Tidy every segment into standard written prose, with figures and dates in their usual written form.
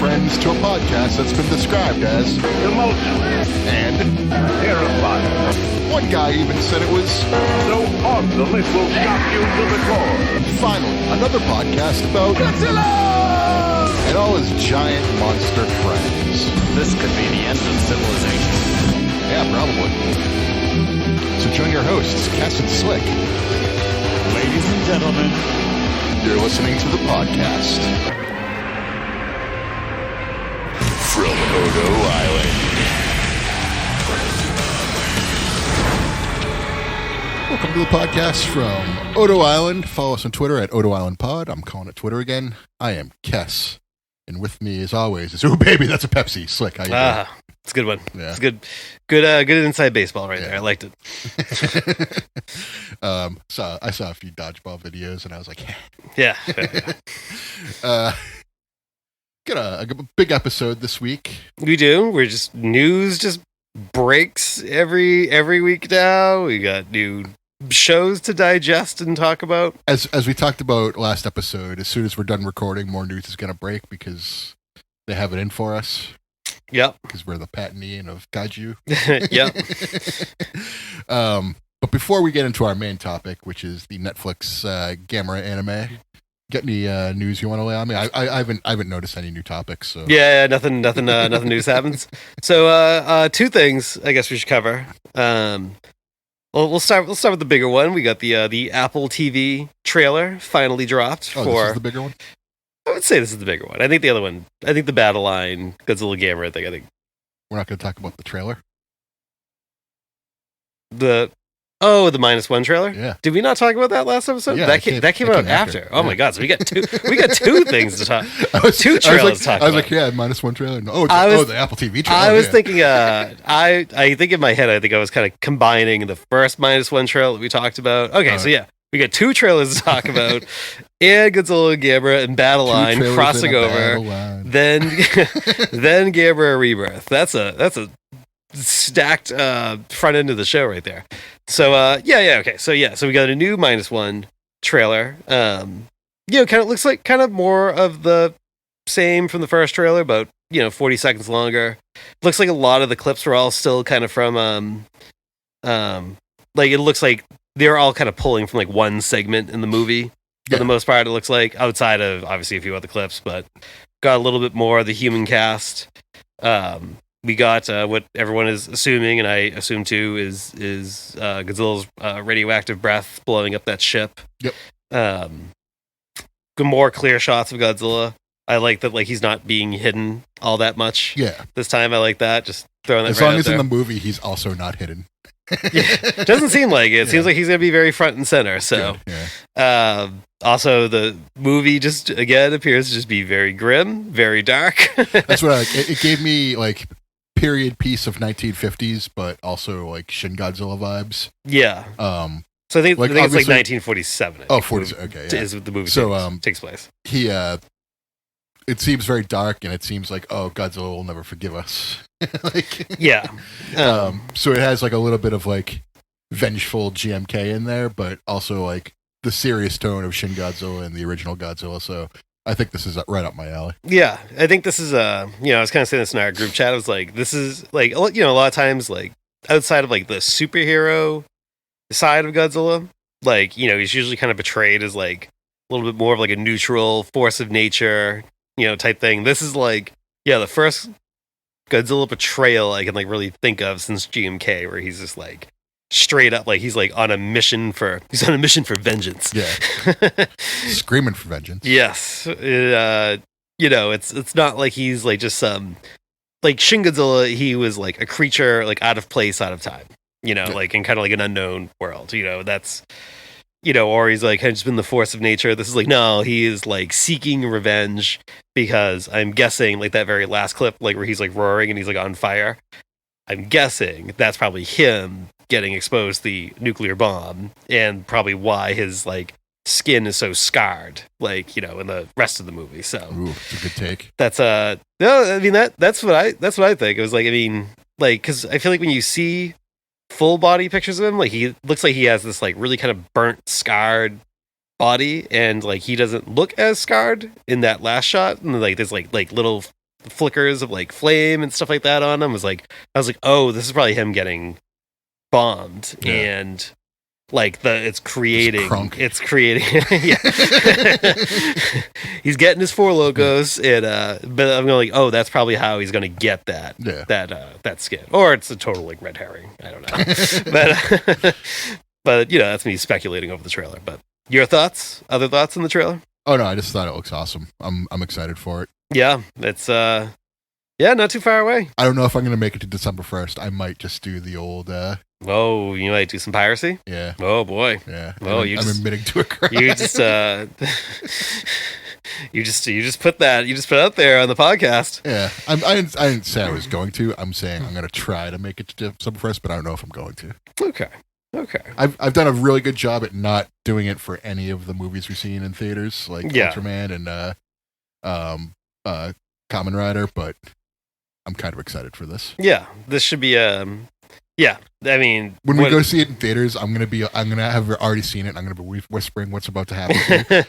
friends to a podcast that's been described as emotional and terrifying. One guy even said it was So awesome it will shock you to the core. finally another podcast about Godzilla and all his giant monster friends. This could be the end of civilization. Yeah, probably. So join your hosts, KES and Slick. Ladies and gentlemen, You're listening to the podcast. From Odo Island. Welcome to the podcast from Odo Island. Follow us on Twitter at Odo Island Pod. I'm calling it Twitter again. I am KES. And with me, as always, is, oh baby, that's a Pepsi. Slick, how you doing? It's a good one. Yeah. It's good inside baseball right there. I liked it. So I saw a few dodgeball videos, and I was like, Yeah. got a big episode this week. We do. We're news just breaks every week now. We got new shows to digest and talk about. As we talked about last episode, as soon as we're done recording, more news is going to break because they have it in for us. Yep. Because we're the Patanian of Kaiju. Yep. But before we get into our main topic, which is the Netflix Gamera anime, got any news you want to lay on me? I haven't noticed any new topics. So Yeah, nothing news happens. So two things I guess we should cover. Well, we'll start with the bigger one. We got the Apple TV trailer finally dropped this is the bigger one? I would say this is the bigger one. I think the other one, the Battle Line, Godzilla Gamera thing, I think We're not going to talk about the trailer? the -1 trailer. Yeah. Did we not talk about that last episode? Yeah, that came out after. Oh Yeah. my god! So we got two things to talk. Two trailers I was like, to talk I was about. like, yeah, -1 trailer. No, the Apple TV trailer. I was yeah. thinking. I think in my head, I think I was kind of combining the first -1 trailer that we talked about. Okay, so yeah, we got two trailers to talk about, and Godzilla and Gamera and Battle Line trailers crossing in a over. battle line. Then Gamera Rebirth. That's a stacked front end of the show right there. So okay. So we got a new -1 trailer. Kind of looks like kind of more of the same from the first trailer, about 40 seconds longer. Looks like a lot of the clips were all still kind of from like it looks like they're all kind of pulling from like one segment in the movie for the most part. It looks like, outside of obviously a few other clips, but got a little bit more of the human cast. We got what everyone is assuming, and I assume too, is Godzilla's radioactive breath blowing up that ship. Yep. More clear shots of Godzilla. I like that, like, he's not being hidden all that much. Yeah. This time, I like that. Just throwing that As right long out as there. in the movie, he's also not hidden. Yeah. Doesn't seem like it. It seems like he's going to be very front and center. So, good. Yeah. Also, the movie just, again, appears to just be very grim, very dark. That's what I like. It gave me, like, period piece of 1950s, but also, like, Shin Godzilla vibes. Yeah. So I think it's like 1947. Oh, 40. Okay. Yeah. Is what the movie takes place. He, it seems very dark, and it seems like, oh, Godzilla will never forgive us. Like, Yeah. so it has like a little bit of like vengeful GMK in there, but also like the serious tone of Shin Godzilla and the original Godzilla. So I think this is right up my alley. Yeah. I think this is, I was kind of saying this in our group chat. I was like, this is like, a lot of times, like, outside of like the superhero side of Godzilla, like, he's usually kind of portrayed as like a little bit more of like a neutral force of nature, type thing. This is like, the first Godzilla portrayal I can like really think of since GMK, where he's just like straight up, like he's on a mission for vengeance. Yeah. Screaming for vengeance. Yes. It's not like he's like just like Shin Godzilla, he was like a creature like out of place, out of time, like in kind of like an unknown world, that's, or he's like, just been the force of nature. This is like, no, he is like seeking revenge, because I'm guessing like that very last clip, like where he's like roaring and he's like on fire. I'm guessing that's probably him getting exposed to the nuclear bomb, and probably why his like skin is so scarred, like, in the rest of the movie. So Ooh, it's a good take. that's no, I mean that's what I think. It was like, I mean, like, because I feel like when you see full body pictures of him, like he looks like he has this like really kind of burnt, scarred body, and like he doesn't look as scarred in that last shot, and like there's like little flickers of like flame and stuff like that on him. I was like, oh, this is probably him getting bombed, and like it's creating, yeah. He's getting his four logos, and but I'm going like, oh, that's probably how he's going to get that skin, or it's a total like red herring. I don't know, but you know, that's me speculating over the trailer. But your thoughts? Other thoughts on the trailer? Oh no, I just thought it looks awesome. I'm excited for it. Yeah, it's not too far away. I don't know if I'm gonna make it to December 1st. I might just do the old. Oh, you might do some piracy? Yeah. Oh boy. Yeah. Oh, I'm admitting to a crime. You just you just put that it out there on the podcast. Yeah. I didn't say I was going to. I'm saying I'm gonna try to make it to December 1st, but I don't know if I'm going to. Okay. I've done a really good job at not doing it for any of the movies we've seen in theaters, like Ultraman and Kamen Rider, but I'm kind of excited for this. Yeah, this should be yeah. I mean, when we go see it in theaters, I'm gonna have already seen it. And I'm gonna be whispering what's about to happen.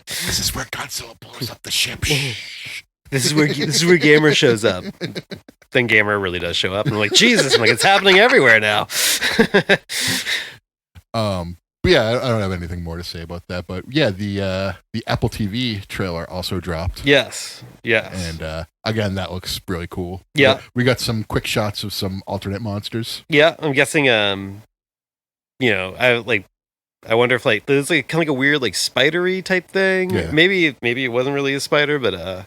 This is where Godzilla blows up the ship. This is where Gamera shows up. Then Gamera really does show up, and I'm like, Jesus, I'm like, it's happening everywhere now. But yeah, I don't have anything more to say about that. But yeah, the Apple TV trailer also dropped. Yes. And again, that looks really cool. Yeah, we got some quick shots of some alternate monsters. Yeah, I'm guessing. You know, I wonder if like there's like kind of like a weird like spidery type thing. Yeah. Maybe it wasn't really a spider, but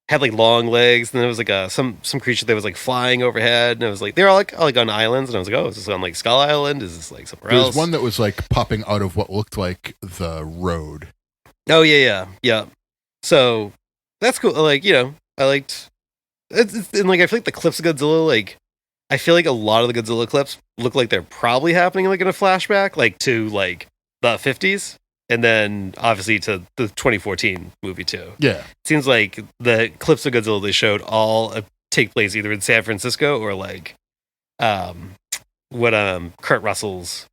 had like long legs, and there was like some creature that was like flying overhead, and it was like they're all like on islands, and I was like, oh, is this on like Skull Island? Is this like somewhere else? There's one that was like popping out of what looked like the road. Oh yeah. So that's cool. Like, you know, I liked it's and like I feel like the clips of Godzilla, like I feel like a lot of the Godzilla clips look like they're probably happening like in a flashback, like to like the 50s. And then, obviously, to the 2014 movie, too. Yeah. It seems like the clips of Godzilla they showed all take place either in San Francisco or, like, Kurt Russell's...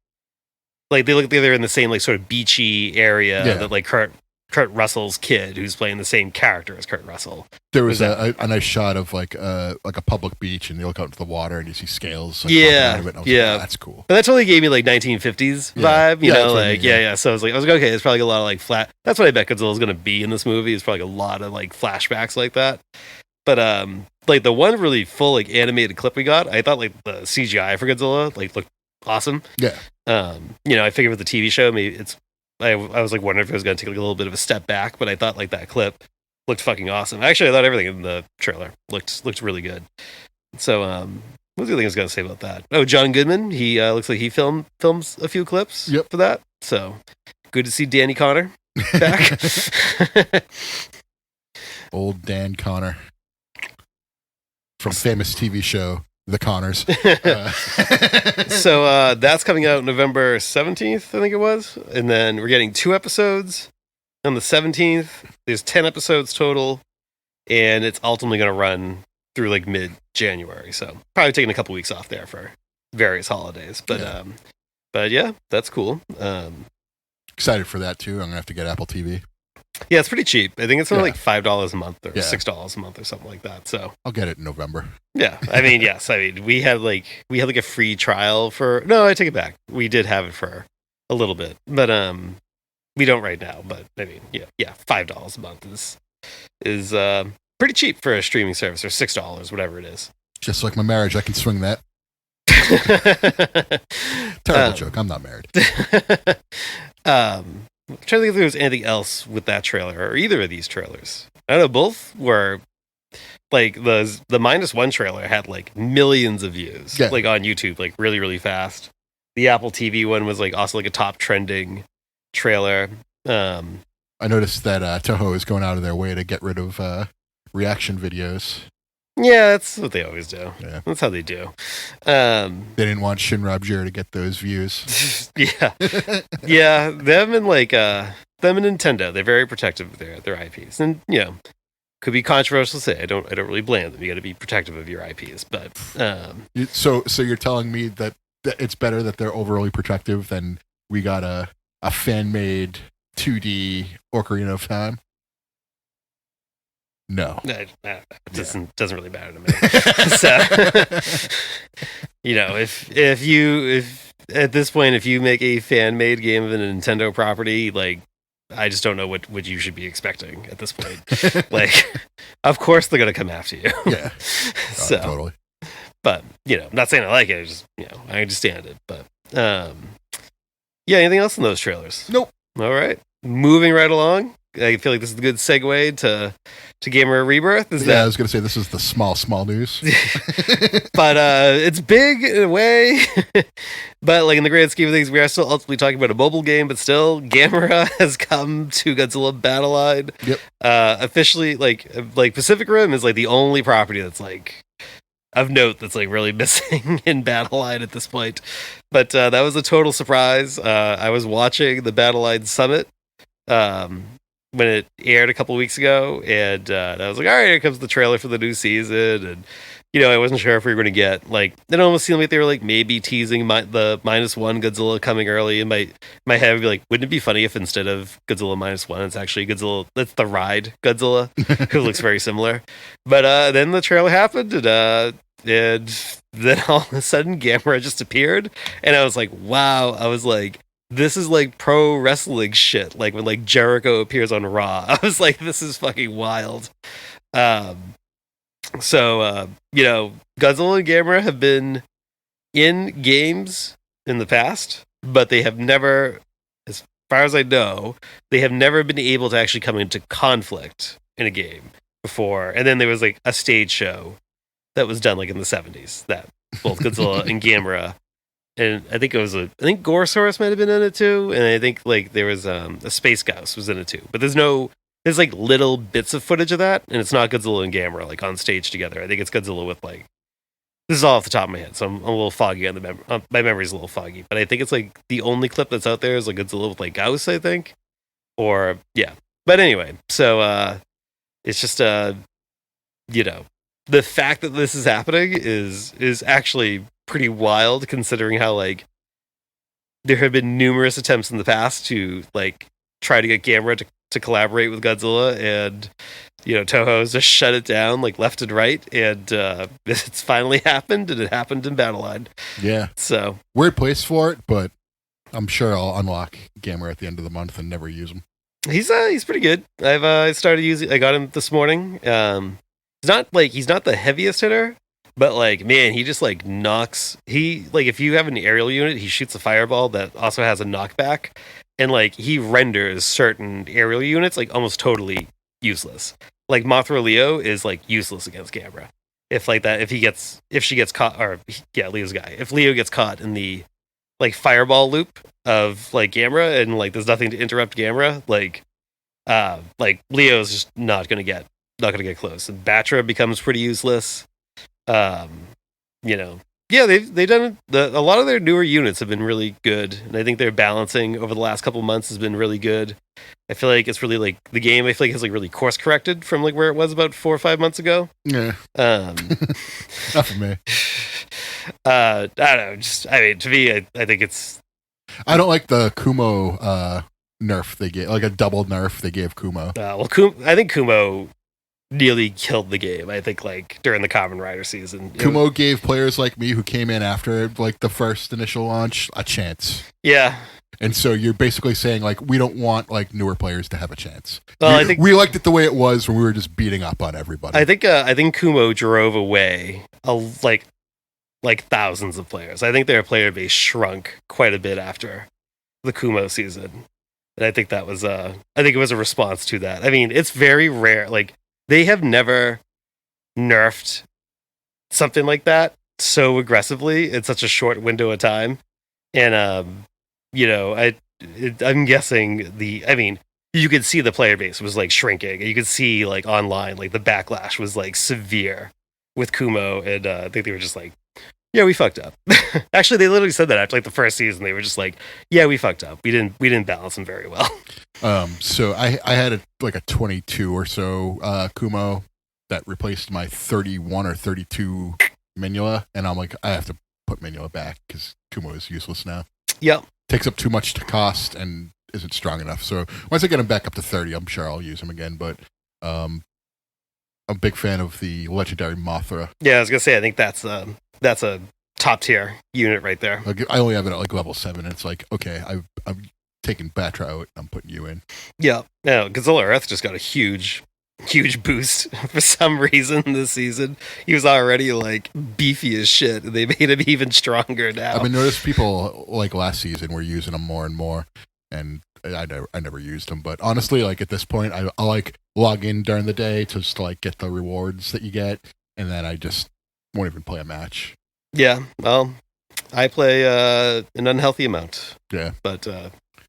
Like, they look like they're in the same, like, sort of beachy area that, like, Kurt Russell's kid, who's playing the same character as Kurt Russell. There was a nice shot of, like a public beach, and you look out into the water, and you see scales. Like, yeah. Out of it, and I was like, oh, that's cool. But that totally gave me, like, 1950s vibe, you know? Like, yeah. So I was like, okay, it's probably a lot of, like, That's what I bet Godzilla's going to be in this movie. It's probably a lot of, like, flashbacks like that. But, like, the one really full, like, animated clip we got, I thought, like, the CGI for Godzilla, like, looked awesome. Yeah. You know, I figured with the TV show, maybe it's... I was like wondering if it was going to take like a little bit of a step back, but I thought like that clip looked fucking awesome. Actually, I thought everything in the trailer looked really good. So, what was the other thing I was going to say about that? Oh, John Goodman, he looks like he films a few clips for that. So, good to see Danny Connor back. Old Dan Connor from famous TV show The Connors. So that's coming out November 17th, I think it was. And then we're getting 2 episodes on the 17th. There's 10 episodes total. And it's ultimately going to run through like mid-January. So probably taking a couple weeks off there for various holidays. But yeah, that's cool. Excited for that too. I'm going to have to get Apple TV. Yeah, it's pretty cheap. I think it's only like $5 a month or $6 a month or something like that. So I'll get it in November. Yeah, I mean, yes. I mean, we had like a free trial for. No, I take it back. We did have it for a little bit, but we don't right now. But I mean, yeah, $5 a month is pretty cheap for a streaming service, or $6, whatever it is. Just like my marriage, I can swing that. Terrible joke. I'm not married. I'm trying to think if there was anything else with that trailer or either of these trailers. I don't know. Both were like the -1 trailer had like millions of views, like on YouTube, like really, really fast. The Apple TV one was like also like a top trending trailer. I noticed that Toho is going out of their way to get rid of reaction videos. Yeah, that's what they always do. Yeah. That's how they do. They didn't want Shinra Jir to get those views. Yeah. Them and Nintendo, they're very protective of their IPs, and you know, could be controversial to say. I don't really blame them. You got to be protective of your IPs, but so you're telling me that it's better that they're overly protective than we got a fan made 2D Ocarina of Time. No. It doesn't really matter to me. So, if at this point, if you make a fan made game of a Nintendo property, like, I just don't know what you should be expecting at this point. Like, of course they're gonna come after you. Yeah. So Totally. But I'm not saying I like it. I just I understand it. But yeah. Anything else in those trailers? Nope. All right. Moving right along. I feel like this is a good segue to Gamera Rebirth. I was going to say this is the small news. But it's big in a way. But like in the grand scheme of things, we are still ultimately talking about a mobile game, but still Gamera has come to Godzilla Battle Line. Yep. Officially, like Pacific Rim is like the only property that's like of note that's like really missing in Battle Line at this point. But that was a total surprise. I was watching the Battle Line Summit when it aired a couple weeks ago, and I was like, all right, here comes the trailer for the new season. And I wasn't sure if we were going to get, like, it almost seemed like they were like maybe teasing the -1 Godzilla coming early. In my head, I'd be like, wouldn't it be funny if instead of Godzilla -1, it's actually Godzilla, that's the ride Godzilla, who looks very similar. But then the trailer happened, and then all of a sudden Gamera just appeared, and I was like, wow. I was like, this is like pro wrestling shit, like when like Jericho appears on Raw. I was like, this is fucking wild. So Godzilla and Gamera have been in games in the past, but they have never, as far as I know, they have never been able to actually come into conflict in a game before. And then there was like a stage show that was done like in the 70s that both Godzilla and Gamera, and I think Gorosaurus might have been in it too, and I think like there was a Space Gauss was in it too. But there's like little bits of footage of that, and it's not Godzilla and Gamera like on stage together. I think it's Godzilla with like, this is all off the top of my head, so I'm a little foggy on the my memory's a little foggy, but I think it's like the only clip that's out there is like Godzilla with like Gauss, I think, or yeah. But anyway, so it's just the fact that this is happening is actually pretty wild, considering how like there have been numerous attempts in the past to like try to get Gamera to collaborate with Godzilla, and Toho's just shut it down like left and right, and it's finally happened, and it happened in Battle Line. Yeah. So weird place for it, but I'm sure I'll unlock Gamera at the end of the month and never use him. He's pretty good. I've started using. I got him this morning. He's not the heaviest hitter, but like, man, he just like knocks. He like, if you have an aerial unit, he shoots a fireball that also has a knockback, and like he renders certain aerial units like almost totally useless. Like Mothra Leo is like useless against Gamera. If she gets caught, or yeah, Leo's guy. If Leo gets caught in the like fireball loop of like Gamera, and like there's nothing to interrupt Gamera, like Leo's just not gonna get close. And Batra becomes pretty useless. Yeah, they've done a lot of their newer units have been really good, and I think their balancing over the last couple months has been really good. I feel like it's really like the game. I feel like it's like really course corrected from like where it was about 4 or 5 months ago. Yeah. Not for me. I don't know. To me, I think it's. I don't like the Kumo nerf they gave, like a double nerf they gave Kumo. I think Kumo nearly killed the game. I think like during the Kamen Rider season, Kumo gave players like me who came in after like the first initial launch a chance. Yeah. And so you're basically saying like we don't want like newer players to have a chance. Well, I think we liked it the way it was when we were just beating up on everybody. I think Kumo drove away like thousands of players. I think their player base shrunk quite a bit after the Kumo season, and I think that was I think it was a response to that. I mean, it's very rare. Like they have never nerfed something like that so aggressively in such a short window of time, and I'm guessing you could see the player base was like shrinking. You could see like online, like the backlash was like severe with Kumo, and I think they were just like, yeah, we fucked up. Actually, they literally said that after like the first season. They were just like, yeah, we fucked up. We didn't balance them very well. So I had a 22 or so Kumo that replaced my 31 or 32 Minula, and I'm like, I have to put Minula back because Kumo is useless now. Yep. Takes up too much to cost and isn't strong enough. So once I get him back up to 30, I'm sure I'll use him again. But a big fan of the legendary Mothra. Yeah, I was gonna say I think that's a top tier unit right there. Like, I only have it at like level 7. And it's like, okay, I'm taking Batra out. I'm putting you in. Yeah, Godzilla Earth just got a huge boost for some reason this season. He was already like beefy as shit, and they made him even stronger now. I've been noticing people like last season were using them more and more, and I never used them. But honestly, like at this point, I like log in during the day to just like get the rewards that you get, and then I just won't even play a match. Yeah, well, I play an unhealthy amount. Yeah, but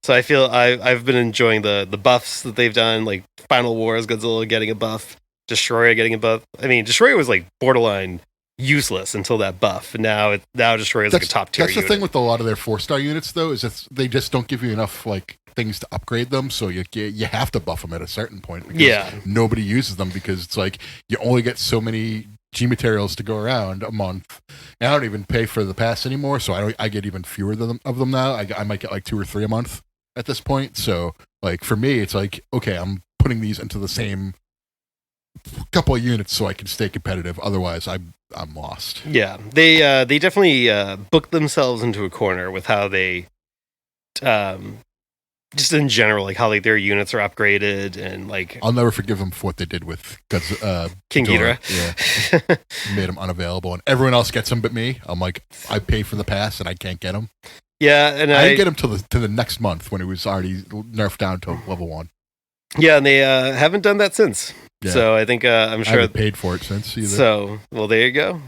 so I feel I've been enjoying the buffs that they've done, like Final Wars, Godzilla getting a buff, Destroyer getting a buff. I mean, Destroyer was like borderline useless until that buff, and now Destroyer is like a top tier. That's the thing with a lot of their 4-star units, though, is that they just don't give you enough like things to upgrade them, so you have to buff them at a certain point. Because nobody uses them because it's like you only get so many G materials to go around a month. And I don't even pay for the pass anymore, so I get even fewer of them now. I might get like 2 or 3 a month at this point. So like for me, it's like, okay, I'm putting these into the same couple of units so I can stay competitive. Otherwise, I'm lost. Yeah, they definitely booked themselves into a corner with how they just in general, like how like their units are upgraded, and like I'll never forgive them for what they did with King Ghidorah. Yeah, made him unavailable, and everyone else gets him but me. I'm like, I pay for the pass and I can't get him. Yeah, and I didn't get him to the next month when it was already nerfed down to level 1. Yeah, and they haven't done that since. Yeah. So I think I'm sure I haven't paid for it since either. So well, there you go.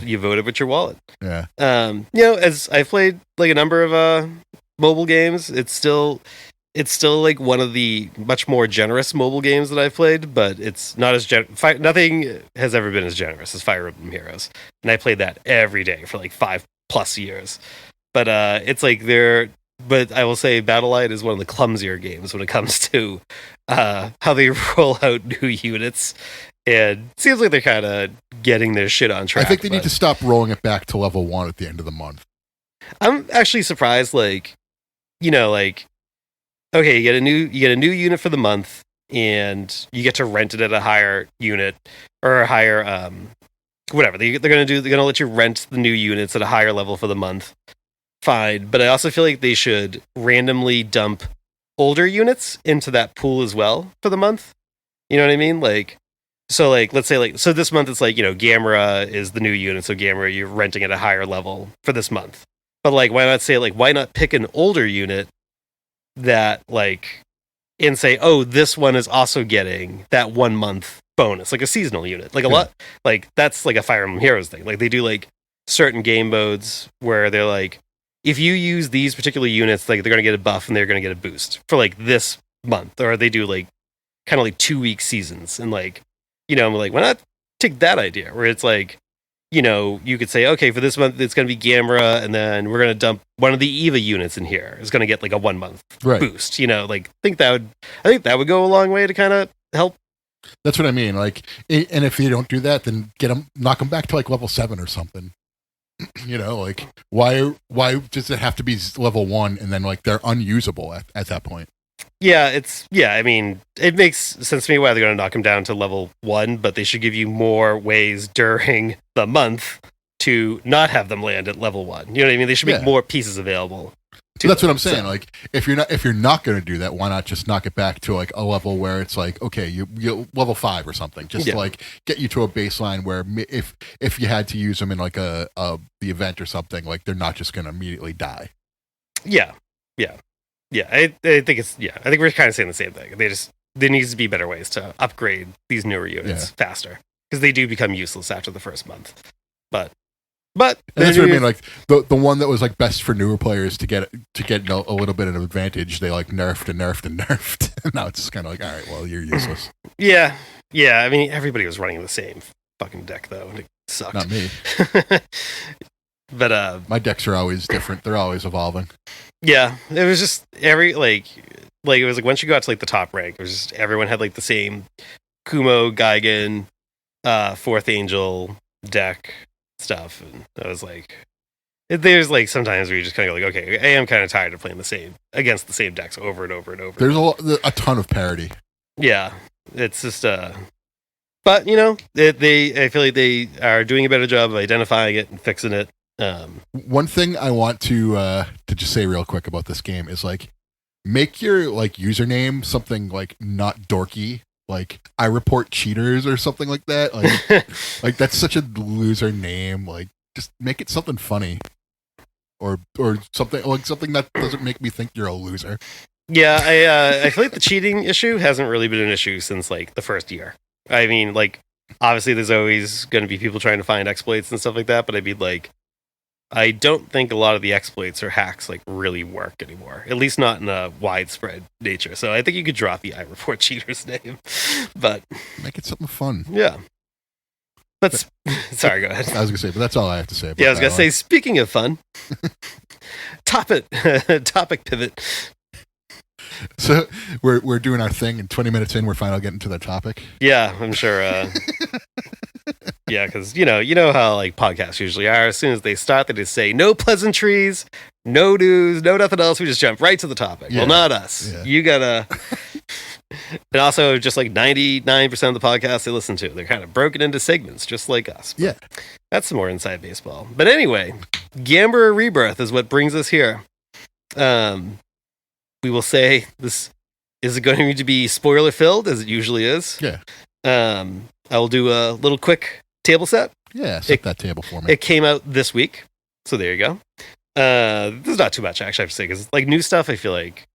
You voted with your wallet. Yeah. As I've played like a number of mobile games, it's still like one of the much more generous mobile games that I've played, but it's not as nothing has ever been as generous as Fire Emblem Heroes, and I played that every day for like 5+ years. But it's like but I will say Battle Line is one of the clumsier games when it comes to how they roll out new units, and it seems like they're kind of getting their shit on track. I think they need to stop rolling it back to level 1 at the end of the month. I'm actually surprised, like, okay, you get a new unit for the month, and you get to rent it at a higher unit or a higher whatever they're gonna let you rent the new units at a higher level for the month. Fine, but I also feel like they should randomly dump older units into that pool as well for the month. You know what I mean? Like, so like let's say like so this month it's like Gamera is the new unit, so Gamera you're renting at a higher level for this month. But like why not pick an older unit that like and say, oh, this one is also getting that 1 month bonus, like a seasonal unit. Like a lot like that's like a Fire Emblem Heroes thing. Like they do like certain game modes where they're like, if you use these particular units, like they're gonna get a buff and they're gonna get a boost for like this month. Or they do like kind of like 2-week seasons, and like, I'm like, why not take that idea where it's like, you could say, okay, for this month it's going to be Gamera, and then we're going to dump one of the Eva units in here. It's going to get like a 1 month boost. Like I think that would go a long way to kind of help. That's what I mean. Like, and if you don't do that, then knock them back to like level 7 or something. Like why does it have to be level 1 and then like they're unusable at that point? I mean, it makes sense to me why they're going to knock them down to level 1, but they should give you more ways during the month to not have them land at level 1. You know what I mean? They should make more pieces available. That's what I'm saying. So, like, if you're not going to do that, why not just knock it back to like a level where it's like, okay, you level 5 or something, just to like get you to a baseline where if you had to use them in like the event or something, like they're not just going to immediately die. Yeah. I think I think we're kind of saying the same thing. There needs to be better ways to upgrade these newer units faster, because they do become useless after the first month. But and that's what I mean. Like the one that was like best for newer players to get a little bit of an advantage, they like nerfed. And now it's just kind of like, all right, well, you're useless. Yeah. I mean, everybody was running the same fucking deck though, and it sucked. Not me. But my decks are always different. They're always evolving. Yeah, it was just it was like once you got to like the top rank, it was just everyone had like the same Kumo, Gigan, Fourth Angel deck stuff, and I was like, there's like sometimes where you just kind of go like, okay, I am kind of tired of playing against the same decks over and over and over. There's a ton of parity. Yeah, it's just But I feel like they are doing a better job of identifying it and fixing it. One thing I want to just say real quick about this game is like, make your like username something like not dorky, like I report cheaters or something like that. Like that's such a loser name. Like just make it something funny, or something like something that doesn't make me think you're a loser. Yeah, I feel like the cheating issue hasn't really been an issue since like the first year. I mean, like obviously there's always going to be people trying to find exploits and stuff like that, but I mean like, I don't think a lot of the exploits or hacks like really work anymore. At least not in a widespread nature. So I think you could drop the I report cheaters name, but make it something fun. Yeah. Sorry, go ahead. I was gonna say, but that's all I have to say. Yeah, I was gonna say. Speaking of fun, topic pivot. So we're doing our thing, and 20 minutes in, we're finally getting to the topic. Yeah, I'm sure. Yeah, because you know how like podcasts usually are. As soon as they start, they just say no pleasantries, no news, no nothing else. We just jump right to the topic. Yeah. Well, not us. Yeah. You gotta. And also, just like 99% of the podcasts they listen to, they're kind of broken into segments, just like us. Yeah, that's some more inside baseball. But anyway, Gamera Rebirth is what brings us here. We will say this is going to be spoiler filled, as it usually is. Yeah. I will do a little quick table set. Yeah, set that table for me. It came out this week, so there you go. There's not too much, actually, I have to say, because like new stuff, I feel like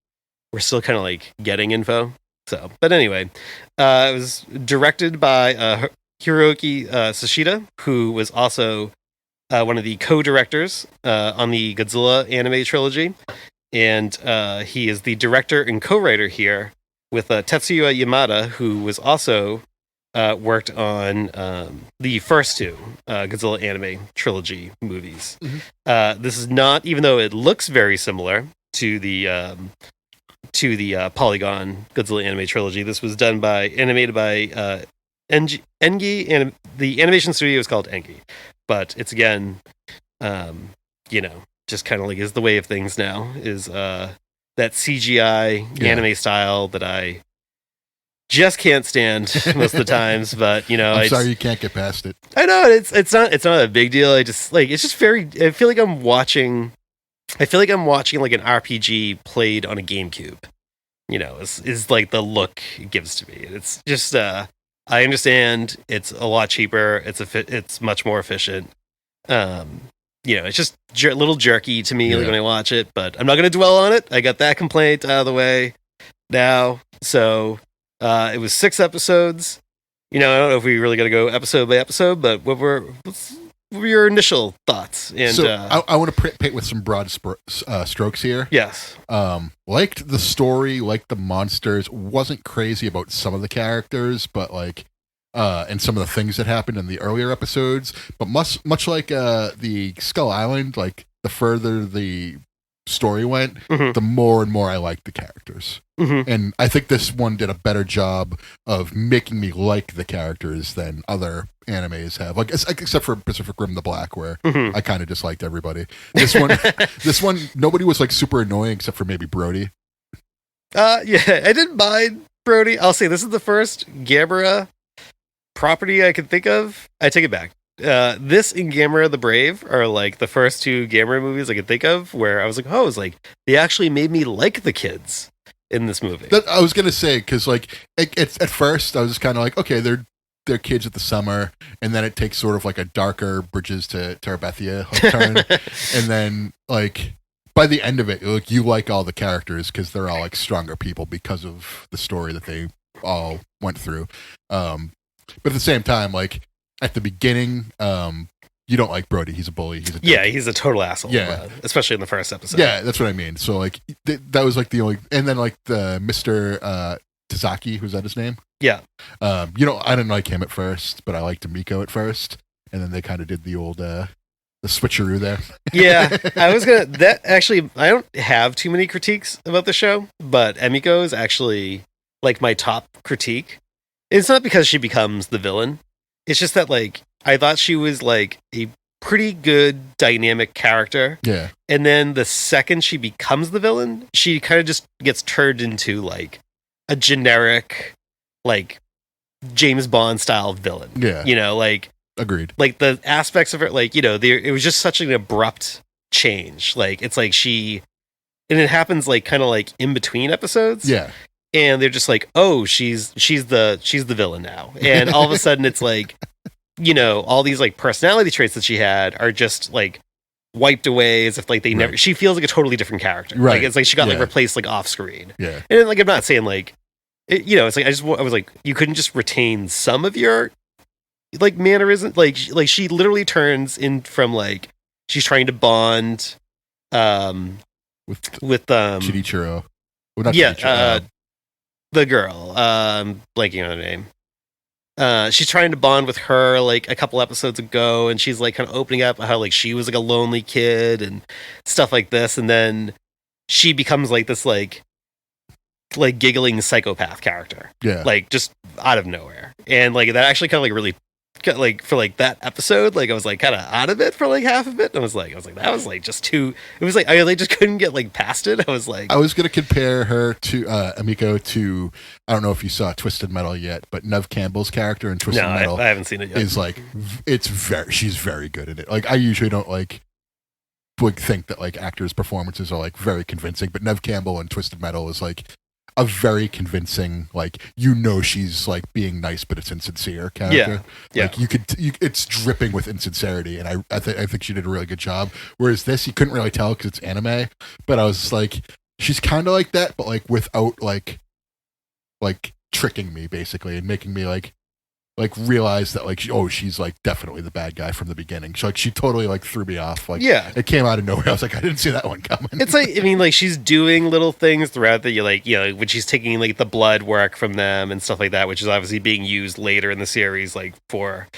we're still kind of like getting info. So, but anyway, it was directed by Hiroki Sashida, who was also one of the co-directors on the Godzilla anime trilogy. And he is the director and co-writer here with Tetsuya Yamada, who was also worked on the first two Godzilla anime trilogy movies. Mm-hmm. This is not, even though it looks very similar to the Polygon Godzilla anime trilogy. This was animated by Engi, and the animation studio is called Engi. But it's again, just kind of like is the way of things now, is that CGI anime style that I just can't stand most of the times. But I'm sorry you can't get past it. I know it's not a big deal. I just like, it's just very, I feel like I'm watching like an RPG played on a GameCube. Is like the look it gives to me. It's just I understand it's a lot cheaper. It's much more efficient. It's just a little jerky to me when I watch it, but I'm not going to dwell on it. I got that complaint out of the way now. So it was 6 episodes. I don't know if we really got to go episode by episode, but what were your initial thoughts? And so I want to paint with some broad strokes here. Yes. Liked the story, liked the monsters. Wasn't crazy about some of the characters, but like, and some of the things that happened in the earlier episodes. But much like the Skull Island, like the further the story went, mm-hmm. the more and more I liked the characters. Mm-hmm. And I think this one did a better job of making me like the characters than other animes have. Like except for Pacific Rim: The Black, where mm-hmm. I kind of disliked everybody. This one, nobody was like super annoying except for maybe Brody. Yeah, I didn't mind Brody. I'll say this is the first Gamera property I could think of. I take it back. This and Gamera the Brave are like the first 2 Gamera movies I could think of where I was like, they actually made me like the kids in this movie. I was gonna say, because like it's at first I was just kind of like, okay, they're kids at the summer, and then it takes sort of like a darker Bridges to Terabithia turn, and then like by the end of it, like you like all the characters because they're all like stronger people because of the story that they all went through. But at the same time, like at the beginning, you don't like Brody. He's a bully. He's a total asshole. Yeah, especially in the first episode. Yeah, that's what I mean. So like that was like the only, and then like the Mr. Tazaki, was that his name? Yeah. I didn't like him at first, but I liked Emiko at first, and then they kind of did the old the switcheroo there. Yeah, I don't have too many critiques about the show, but Emiko is actually like my top critique. It's not because she becomes the villain. It's just that, like, I thought she was, like, a pretty good dynamic character. Yeah. And then the second she becomes the villain, she kind of just gets turned into, like, a generic, like, James Bond style villain. Yeah. You know, like agreed. Like the aspects of it, like, you know, it was just such an abrupt change. Like it's like and it happens like kind of like in between episodes. Yeah. And they're just like, oh, she's the villain now. And all of a sudden it's like, you know, all these like personality traits that she had are just like wiped away as if like they never, she feels like a totally different character. Right. Like it's like she got like replaced like off screen. Yeah. And like, I'm not saying like, you know, it's like, I was like, you couldn't just retain some of your like mannerism. Like she literally turns in from like, she's trying to bond, with Chirichiro. Well, not yeah, Chirichiro, the girl, blanking on her name. She's trying to bond with her like a couple episodes ago, and she's like kind of opening up how like she was like a lonely kid and stuff like this, and then she becomes like this like giggling psychopath character, like just out of nowhere, and like that actually kind of like really like for like that episode, like I was like kind of out of it for like half of it. And I was like that was like just too. It was like I like just couldn't get like past it. I was gonna compare her to Amiko to, I don't know if you saw Twisted Metal yet, but Nev Campbell's character in Twisted Metal, I haven't seen it yet. Is like she's very good at it. Like I usually don't would think that like actors' performances are like very convincing, but Nev Campbell in Twisted Metal is like a very convincing, like, you know, she's like being nice but it's insincere character. Like it's dripping with insincerity, and I think she did a really good job. Whereas this, you couldn't really tell because it's anime, but I was like, she's kind of like that, but like without like tricking me basically and making me like realize that like she's like definitely the bad guy from the beginning. She totally like threw me off. Like it came out of nowhere. I was like, I didn't see that one coming. It's like, I mean, like she's doing little things throughout the like, you know, when she's taking like the blood work from them and stuff like that, which is obviously being used later in the series like for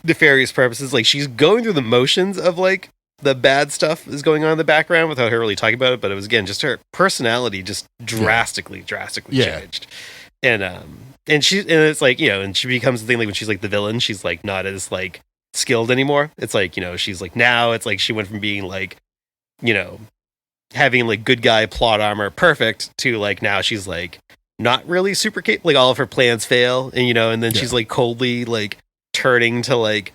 nefarious purposes. Like she's going through the motions of like the bad stuff is going on in the background without her really talking about it. But it was again just her personality just drastically changed. And it's like, you know, and she becomes the thing like when she's like the villain, she's like not as like skilled anymore. It's like, you know, she's like now it's like she went from being like, you know, having like good guy plot armor perfect to like now she's like not really super capable. Like all of her plans fail, and you know, and then she's like coldly like turning to like,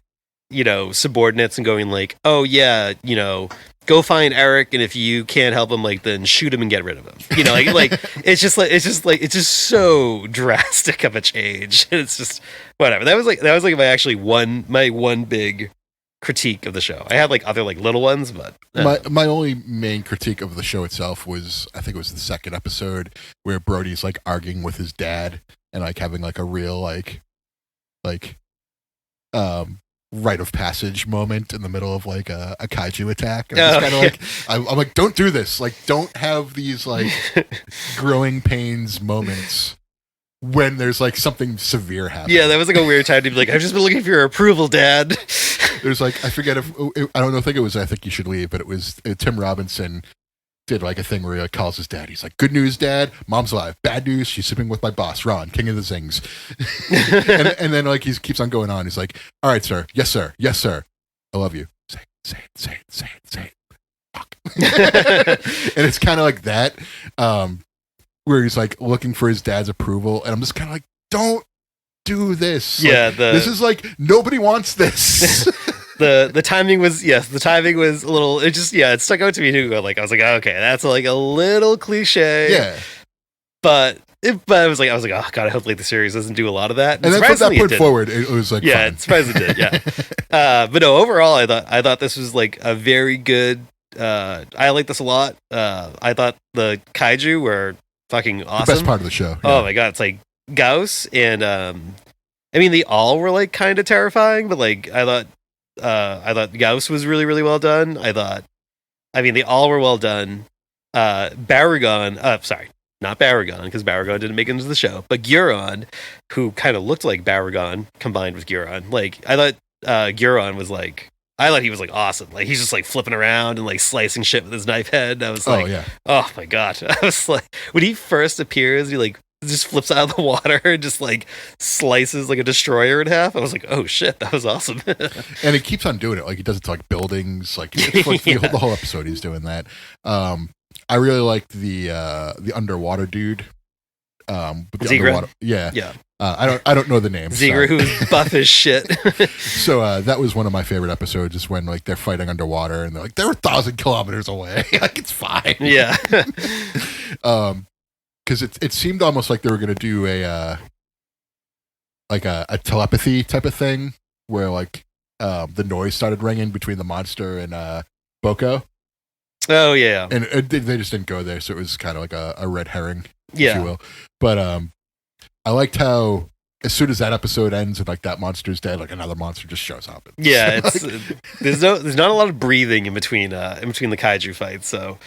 you know, subordinates and going like, oh yeah, you know, go find Eric, and if you can't help him, like then shoot him and get rid of him. You know, like it's just so drastic of a change. It's just whatever. That was like my one big critique of the show. I had like other like little ones, but my only main critique of the show itself was, I think it was the second episode where Brody's like arguing with his dad and like having like a real like rite of passage moment in the middle of like a kaiju attack. And I'm just kind of like, I'm like, don't do this. Like, don't have these like growing pains moments when there's like something severe happening. Yeah, that was like a weird time to be like, I've just been looking for your approval, Dad. There's like, I forget if I don't know. I think it was I Think You Should Leave, but it was Tim Robinson did like a thing where he like calls his dad. He's like, good news, Dad, Mom's alive. Bad news, she's sleeping with my boss, Ron, king of the Zings. and then like he keeps on going on. He's like, all right, sir. Yes, sir. Yes, sir. I love you. Say it. Fuck. And it's kind of like that, where he's like looking for his dad's approval. And I'm just kind of like, don't do this. Yeah. Like, this is like, nobody wants this. The timing was a little, it just, it stuck out to me too. Like, I was like, okay, that's like a little cliche. Yeah. But I was like, oh God, I hope like the series doesn't do a lot of that. And then from that point forward, it was like, yeah, fun. it surprisingly did. Yeah. But no, overall, I thought this was like a very good, I like this a lot. I thought the kaiju were fucking awesome. The best part of the show. Yeah. Oh my God. It's like Gauss and, I mean, they all were like kind of terrifying, but like, I thought Gauss was really, really well done. They all were well done. Baragon, sorry, not Baragon, because Baragon didn't make it into the show, but Guron, who kind of looked like Baragon combined with Guron. Like, I thought Guron was like, I thought he was like awesome. Like, he's just like flipping around and like slicing shit with his knife head. I was like, oh my God. I was like, when he first appears, he like just flips out of the water and just like slices like a destroyer in half. I was like, oh shit, that was awesome. And he keeps on doing it. Like he does it to like buildings. Like, it's like the whole episode he's doing that. I really liked the underwater dude. with the Zegra? underwater. Yeah. Yeah. I don't know the name. Zegra, sorry. who's buff as shit. So that was one of my favorite episodes. Is when like they're fighting underwater and they're like they're 1,000 kilometers away. Like it's fine. Yeah. Because it seemed almost like they were gonna do a telepathy type of thing where like the noise started ringing between the monster and Boko. Oh yeah. And they just didn't go there, so it was kind of like a red herring, if Yeah. you will. But I liked how as soon as that episode ends and like that monster's dead, like another monster just shows up. Yeah, It's it's like- there's not a lot of breathing in between the kaiju fights. So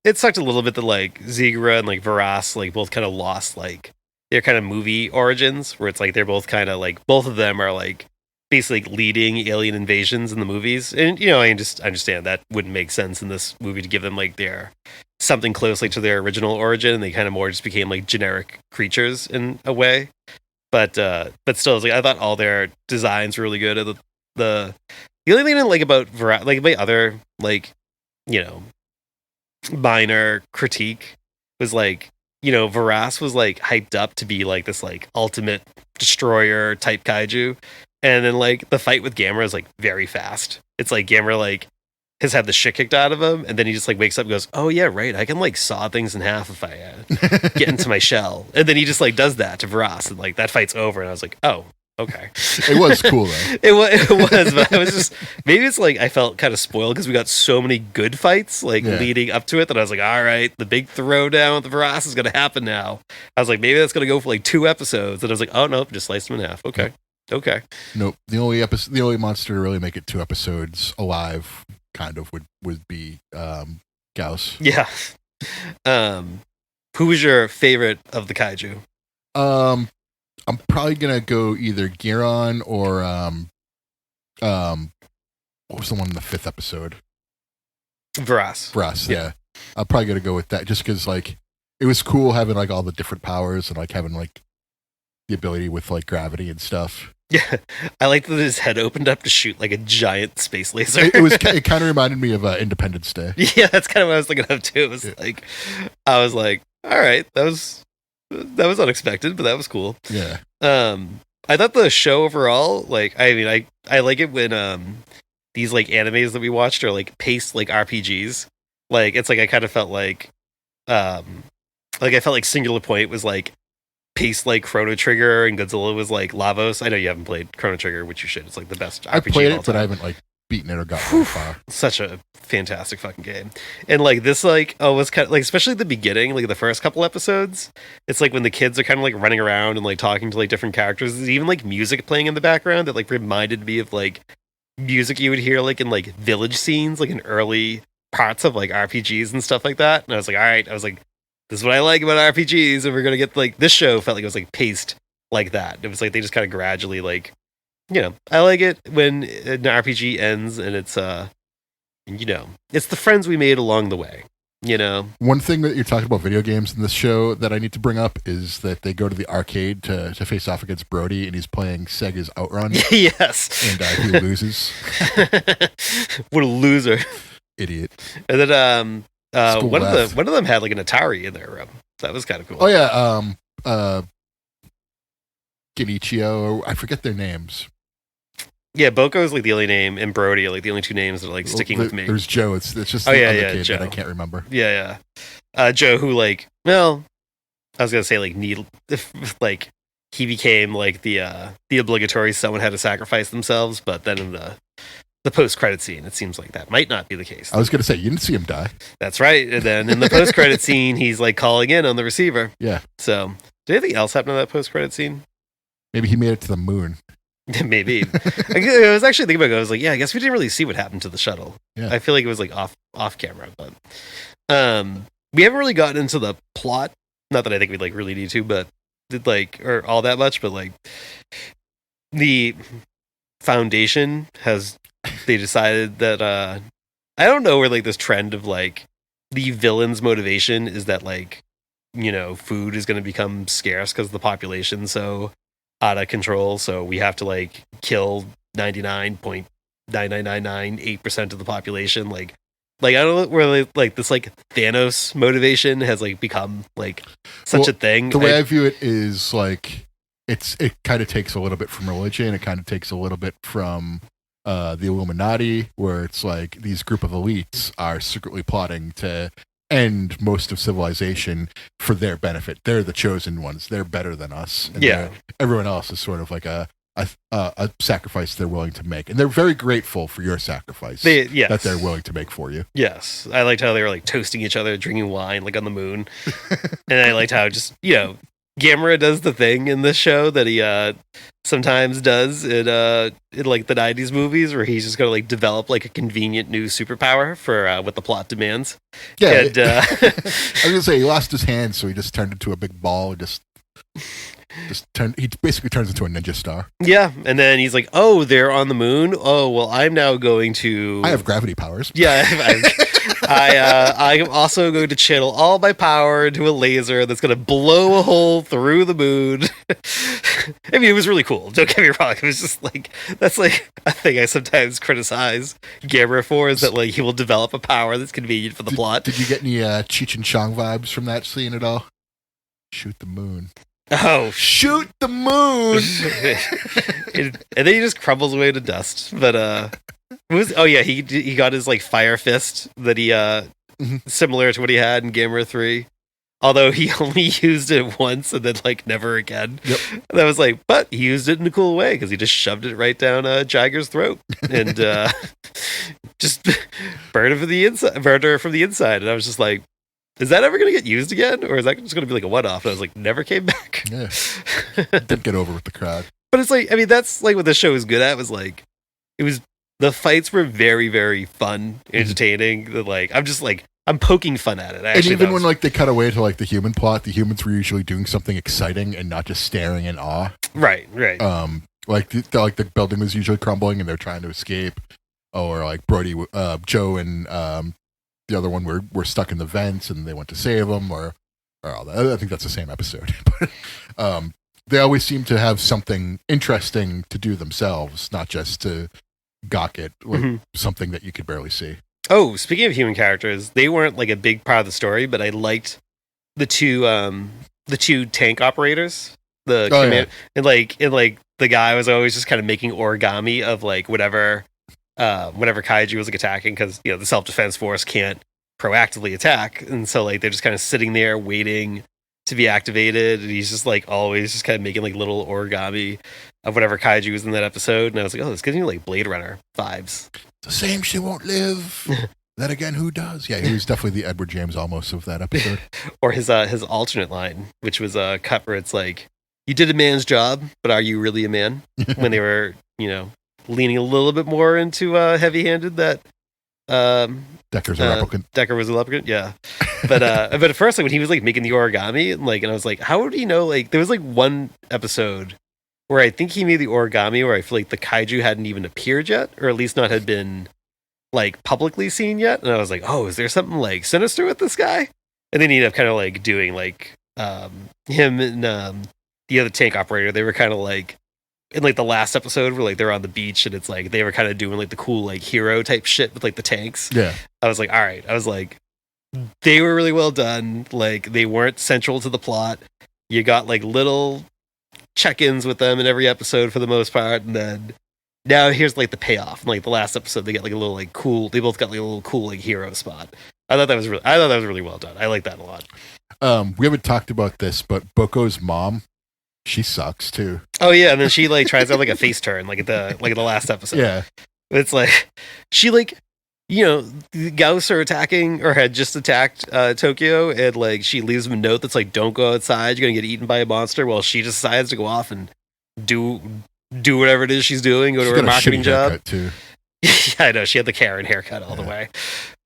it sucked a little bit that like Zegra and like Varas like both kind of lost like their kind of movie origins, where it's like they're both kind of like both of them are like basically leading alien invasions in the movies, and I understand that wouldn't make sense in this movie to give them like their something closely to their original origin, and they kind of more just became like generic creatures in a way. But still, it's like I thought all their designs were really good. The only thing I didn't like about like my other like minor critique was like Varas was like hyped up to be like this like ultimate destroyer type kaiju, and then like the fight with Gamera is like very fast. It's like Gamera like has had the shit kicked out of him, and then he just like wakes up and goes, "Oh yeah, right, I can like saw things in half if I get into my shell." And then he just like does that to Varas, and like that fight's over. And I was like, "Oh, okay." it was cool though. It was, but I was just maybe it's like I felt kind of spoiled because we got so many good fights like leading up to it that I was like, all right, the big throwdown with the Varas is gonna happen now. I was like, maybe that's gonna go for like 2 episodes, and I was like, oh nope, just sliced him in half. Okay. Nope. The only monster to really make it 2 episodes alive kind of would be Gauss. Yeah. Who was your favorite of the kaiju? I'm probably gonna go either Giron or what was the one in the 5th episode? Varas. Yeah. I'm probably gonna go with that just because like it was cool having like all the different powers and like having like the ability with like gravity and stuff. Yeah, I like that his head opened up to shoot like a giant space laser. It kind of reminded me of Independence Day. Yeah, that's kind of what I was thinking of too. It was like, I was like, all right, that was unexpected, but that was cool. Yeah. I thought the show overall, like, I mean, I like it when these like animes that we watched are like paced like RPGs. Like, it's like I kind of felt like I felt like Singular Point was like paced like Chrono Trigger, and Godzilla was like Lavos. I know you haven't played Chrono Trigger, which you should. It's like the best RPG. I played of all it, but time. I haven't like beaten it or gotten very far. Such a fantastic fucking game. And like this like was kind of like, especially at the beginning, like the first couple episodes, it's like when the kids are kind of like running around and like talking to like different characters, there's even like music playing in the background that like reminded me of like music you would hear like in like village scenes, like in early parts of like RPGs and stuff like that. And I was like, all right, this is what I like about RPGs, and we're gonna get like this show felt like it was like paced like that. It was like they just kind of gradually like, I like it when an RPG ends and it's it's the friends we made along the way. One thing that you're talking about video games in this show that I need to bring up is that they go to the arcade to face off against Brody, and he's playing Sega's Outrun. Yes, and he loses. What a loser! Idiot. And then one left. of them had like an Atari in their room. That was kind of cool. Oh yeah, Genichio, I forget their names. Yeah, Boko is like the only name, and Brody are like the only 2 names that are like sticking with me. There's Joe. It's just the other kid Joe. that I can't remember. Yeah. Joe, who like, well, I was gonna say like like he became like the obligatory someone had to sacrifice themselves, but then in the post-credit scene, it seems like that might not be the case. I was gonna say you didn't see him die. That's right. And then in the post-credit scene, he's like calling in on the receiver. Yeah. So, did anything else happen in that post-credit scene? Maybe he made it to the moon. Maybe. I was actually thinking about it. I was like, yeah, I guess we didn't really see what happened to the shuttle. Yeah. I feel like it was like off camera, but we haven't really gotten into the plot. Not that I think we like really need to, but did like or all that much, but like the Foundation they decided that I don't know where like this trend of like the villain's motivation is that like food is going to become scarce because the population's so out of control, so we have to like kill 99.99998% of the population like Like, I don't know where like this like Thanos motivation has like become like such a thing. The way I view it is like it kind of takes a little bit from religion. It kind of takes a little bit from the Illuminati, where it's like these group of elites are secretly plotting to end most of civilization for their benefit. They're the chosen ones. They're better than us. And everyone else is sort of like a sacrifice they're willing to make, and they're very grateful for your sacrifice that they're willing to make for you. Yes, I liked how they were like toasting each other, drinking wine like on the moon, and I liked how just Gamera does the thing in this show that he sometimes does in like the 90s movies, where he's just gonna like develop like a convenient new superpower for what the plot demands. Yeah, and, I was gonna say he lost his hand, so he just turned into a big ball. He basically turns into a ninja star. Yeah, and then he's like, "Oh, they're on the moon. Oh, well, I'm now going to. I have gravity powers. Yeah, I'm also going to channel all my power into a laser that's going to blow a hole through the moon." I mean, it was really cool. Don't get me wrong. It was just like that's like a thing I sometimes criticize Gamera for, is that like he will develop a power that's convenient for the plot. Did you get any Cheech and Chong vibes from that scene at all? Shoot the moon. Oh, shoot the moon! And then he just crumbles away to dust. But he got his like fire fist that he similar to what he had in Gamera 3. Although he only used it once and then like never again. Yep. And I was like, but he used it in a cool way because he just shoved it right down Jiger's throat and just burned her from the inside. And I was just like, is that ever going to get used again? Or is that just going to be like a one-off? And I was like, never came back. Yeah. Didn't get over with the crowd. But it's like, I mean, that's like what the show was good at, was like, the fights were very, very fun, entertaining. Like, I'm poking fun at it. And even when like they cut away to like the human plot, the humans were usually doing something exciting and not just staring in awe. Right. Like the building was usually crumbling and they're trying to escape. Or like Joe and the other one were stuck in the vents and they went to save them, or all that. I think that's the same episode. But they always seem to have something interesting to do themselves, not just to gawk at like something that you could barely see. Oh, speaking of human characters, they weren't like a big part of the story, but I liked the two tank operators. And like the guy was always just kind of making origami of like whatever kaiju was like attacking, because the self-defense force can't proactively attack, and so like they're just kind of sitting there waiting to be activated, and he's just like always just kind of making like little origami of whatever kaiju was in that episode. And I was like, oh, this gives me like Blade Runner vibes. The same she won't live. Then again, who does? Yeah, he was definitely the Edward James Olmos of that episode. Or his alternate line, which was a cut where it's like, you did a man's job, but are you really a man? When they were leaning a little bit more into heavy-handed that Decker's a replicant. Decker was a replicant, yeah. But at first, like when he was like making the origami, and I was like, how would he know? Like there was like one episode where I think he made the origami where I feel like the kaiju hadn't even appeared yet, or at least not had been like publicly seen yet. And I was like, oh, is there something like sinister with this guy? And then he ended up kind of like doing like him and the other tank operator. They were kind of like in like the last episode where like they're on the beach and it's like they were kind of doing like the cool like hero type shit with like the tanks. Yeah. I was like, all right. I was like, they were really well done. Like they weren't central to the plot. You got like little check-ins with them in every episode for the most part, and then now here's like the payoff. Like the last episode, they get like a little like cool. They both got like a little cool like hero spot. I thought that was really well done. I like that a lot. We haven't talked about this, but Boko's mom, she sucks too. Oh yeah, and then she like tries to have like a face turn like at the last episode. Yeah, it's like she like the Gauss are attacking or had just attacked Tokyo, and like she leaves him a note that's like, don't go outside, you're gonna get eaten by a monster. Well, she decides to go off and do whatever it is she's doing, go to her marketing job too. Yeah, I know, she had the Karen haircut all the way,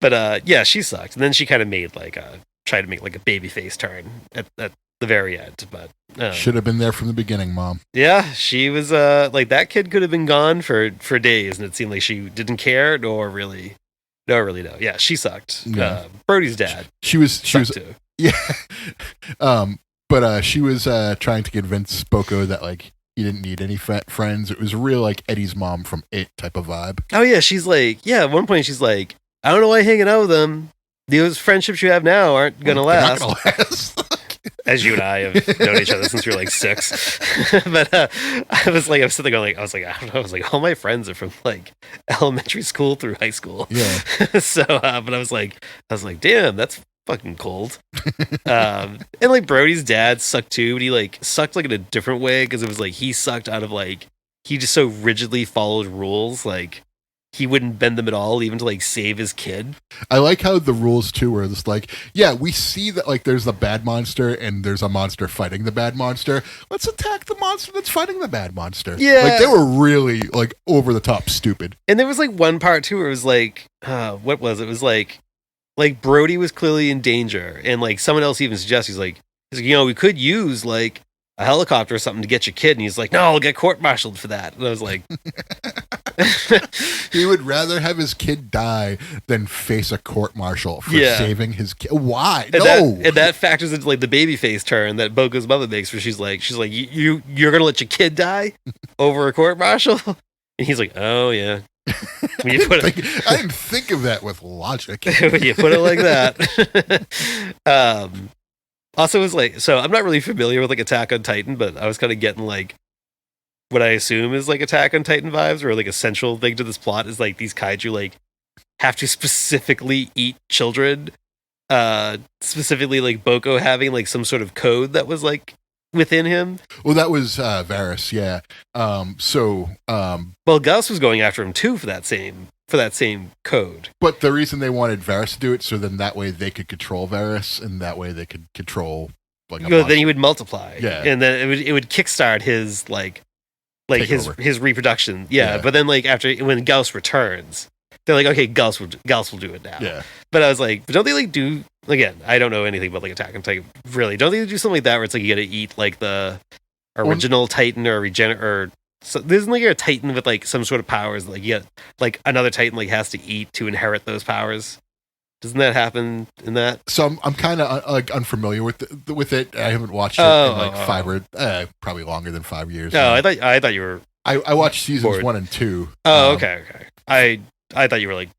but yeah, she sucked. And then she kind of made like tried to make like a baby face turn at the very end, but should have been there from the beginning, Mom. Yeah, she was like that kid could have been gone for days, and it seemed like she didn't care nor really no. Yeah, she sucked. Yeah. Brody's dad. She was too. Yeah. But she was trying to convince Boko that like he didn't need any friends. It was real like Eddie's mom from It type of vibe. Oh yeah, she's like, yeah. At one point she's like, I don't know why you're hanging out with them. Those friendships you have now aren't gonna last. They're not gonna last. As you and I have known each other since we were like 6. But I was sitting there going, I was like, all my friends are from like elementary school through high school. Yeah. So, but I was like, damn, that's fucking cold. And like Brody's dad sucked too, but he like sucked like in a different way, because it was like he sucked out of like, he just so rigidly followed rules, like he wouldn't bend them at all, even to like save his kid. I like how the rules too were just like, yeah, we see that like there's the bad monster and there's a monster fighting the bad monster. Let's attack the monster that's fighting the bad monster. Yeah. Like they were really like over the top stupid. And there was like one part too where it was like, what was it? It was like Brody was clearly in danger, and like someone else even suggests, he's like, we could use like a helicopter or something to get your kid, and he's like, no, I'll get court-martialed for that. And I was like, he would rather have his kid die than face a court-martial for saving his kid. Why? And that factors into like the baby face turn that Boko's mother makes, where she's like, you're gonna let your kid die over a court-martial? And he's like, oh yeah. I didn't think of that with logic. When you put it like that. Also, it was like, so I'm not really familiar with like Attack on Titan, but I was kind of getting like what I assume is like Attack on Titan vibes, or like a central thing to this plot is like these kaiju like have to specifically eat children. Specifically like Boko having like some sort of code that was like within him. Well, that was Varys, yeah. Well, Gus was going after him too for that same code. But the reason they wanted Varys to do it, so then that way they could control Varys, and that way they could control like then he would multiply. Yeah. And then it would kickstart his like his reproduction. Yeah. But then like when Gauss returns, they're like, okay, Gauss will do it now. Yeah. But I was like, but don't they like do, again, I don't know anything about like Attack on Titan, really. Don't they do something like that where it's like you gotta eat like the original Titan or so there's like a Titan with like some sort of powers, like you get like another Titan like has to eat to inherit those powers. Doesn't that happen in that? So I'm kind of like unfamiliar with it. I haven't watched it in like probably longer than 5 years. No, I thought you were. I watched seasons 1 and 2. Oh, okay. I thought you were like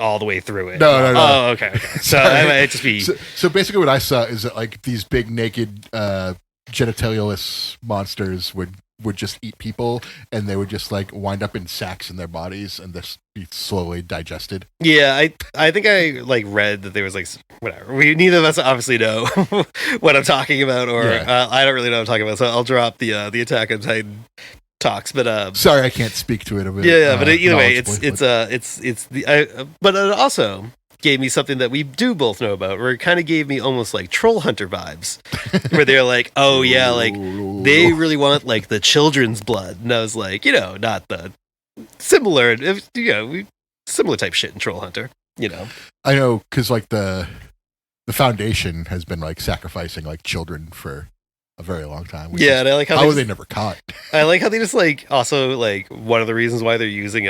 all the way through it. No. Oh, okay. So it just be. So basically, what I saw is that like these big naked genitalialist monsters would just eat people, and they would just like wind up in sacks in their bodies and just be slowly digested. Yeah, I think I like read that there was like whatever. We neither of us obviously know what I'm talking about, or I don't really know what I'm talking about. So I'll drop the Attack on Titan talks. But sorry, I can't speak to it. But either way, but it also gave me something that we do both know about, where it kind of gave me almost like Troll Hunter vibes, where they're like, oh yeah, like they really want like the children's blood, and I was like, not the similar type shit in Troll Hunter, I know, because like the Foundation has been like sacrificing like children for a very long time. And I like how they never caught. I like how they just like also like one of the reasons why they're using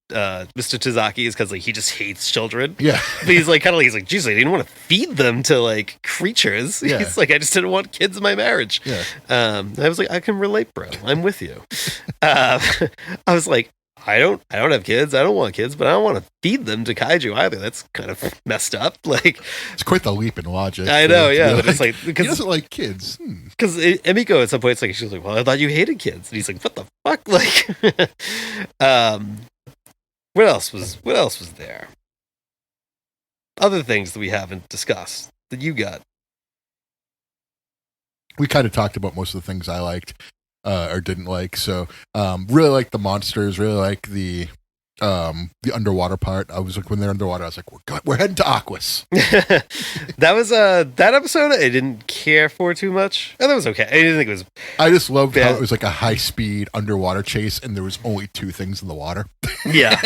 Mr. Tazaki is because like he just hates children. Yeah. But he's like geez, I didn't want to feed them to like creatures. Yeah. He's like, I just didn't want kids in my marriage. Yeah. I was like, I can relate, bro. I'm with you. I was like, I don't have kids. I don't want kids, but I don't want to feed them to kaiju either. That's kind of messed up. Like, it's quite the leap in logic. I know, yeah. But it's like, because he doesn't like kids. Because Emiko at some point, she's like, well, I thought you hated kids, and he's like, what the fuck? Like, what else was there? Other things that we haven't discussed that you got. We kind of talked about most of the things I liked or didn't like. So really like the monsters, really like the underwater part. I was like, when they're underwater, I was like, we're heading to Aquas. That was that episode I didn't care for too much. And that was okay. I didn't think it was. I just loved how it was like a high speed underwater chase, and there was only 2 things in the water. Yeah,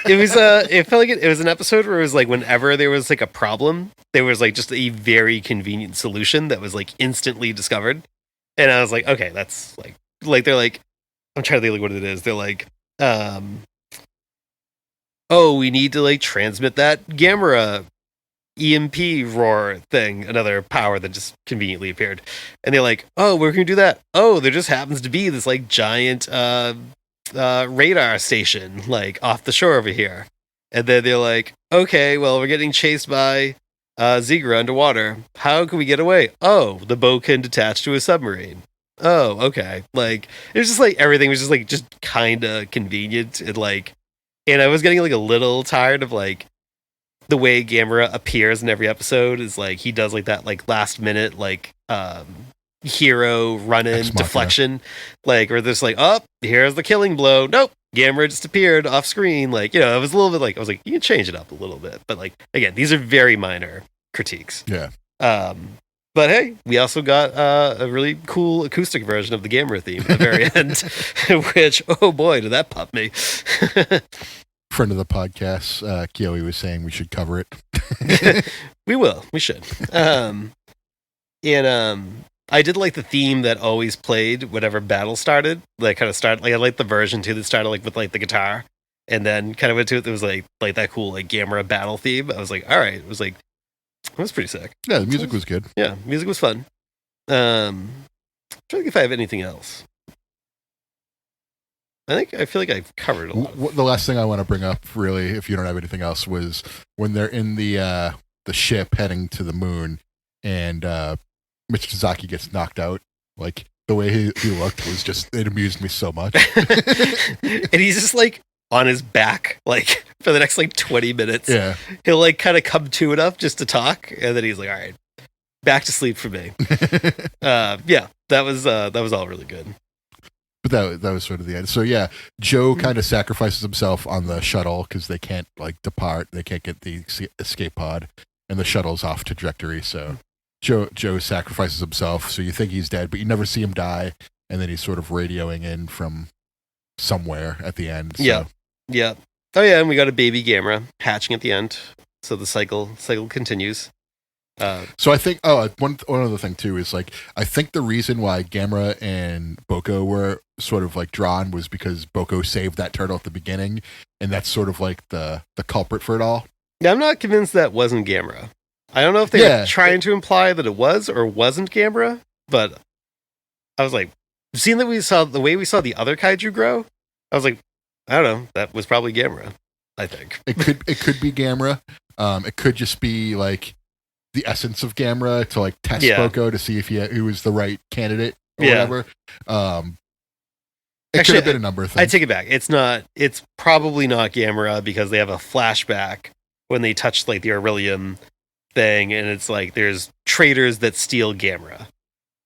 it was. It felt like it was an episode where it was like whenever there was like a problem, there was like just a very convenient solution that was like instantly discovered, and I was like, okay, that's like they're like, I'm trying to think like what it is. They're like, oh, we need to like transmit that Gamera EMP roar thing, another power that just conveniently appeared. And they're like, oh, where can we do that? Oh, there just happens to be this like giant radar station like off the shore over here. And then they're like, okay, well, we're getting chased by Zigra underwater. How can we get away? Oh, the boat can detach to a submarine. Oh, okay. Like, it was just like everything was just kind of convenient. And I was getting like a little tired of like the way Gamera appears in every episode is like he does like that like last minute like hero run in deflection, like where there's like, oh, here's the killing blow. Nope, Gamera just appeared off screen. Like, it was a little bit like I was like, you can change it up a little bit, but like again, these are very minor critiques. Yeah. But hey, we also got a really cool acoustic version of the Gamera theme at the very end, which, oh boy, did that pop me. Friend of the podcast, Kiyoe was saying we should cover it. We will. We should. And I did like the theme that always played whenever battle started. Like kind of started like I liked the version too that started like with like the guitar, and then kind of went to it. There was like that cool like Gamera battle theme. I was like, all right. It was pretty sick. Yeah, the music was good. Yeah, music was fun. Trying to think if I have anything else. I feel like I've covered a lot. The last thing I want to bring up, really, if you don't have anything else, was when they're in the ship heading to the moon, and Michizaki gets knocked out. Like the way he looked was just, it amused me so much. And he's just like on his back, like for the next like 20 minutes. Yeah, he'll like kind of come to enough just to talk, and then he's like, all right, back to sleep for me. Yeah, that was all really good. But that was sort of the end. So yeah, Joe kind of sacrifices himself on the shuttle because they can't like depart. They can't get the escape pod, and the shuttle's off trajectory. So Joe sacrifices himself. So you think he's dead, but you never see him die. And then he's sort of radioing in from somewhere at the end. So. Yeah. Oh yeah, and we got a baby Gamera hatching at the end. So the cycle continues. So I think one other thing too is like I think the reason why Gamera and Boko were sort of like drawn was because Boko saved that turtle at the beginning, and that's sort of like the culprit for it all. Yeah, I'm not convinced that wasn't Gamera. I don't know if they were trying to imply that it was or wasn't Gamera, but I was like, seeing that the way we saw the other kaiju grow, I was like, I don't know, that was probably Gamera. I think it could be Gamera. It could just be like the essence of Gamera to like test Boko to see if he was the right candidate or whatever. It could have been a number of things. I take it back. It's probably not Gamera because they have a flashback when they touch like the Aurelium thing, and it's like there's traders that steal Gamera.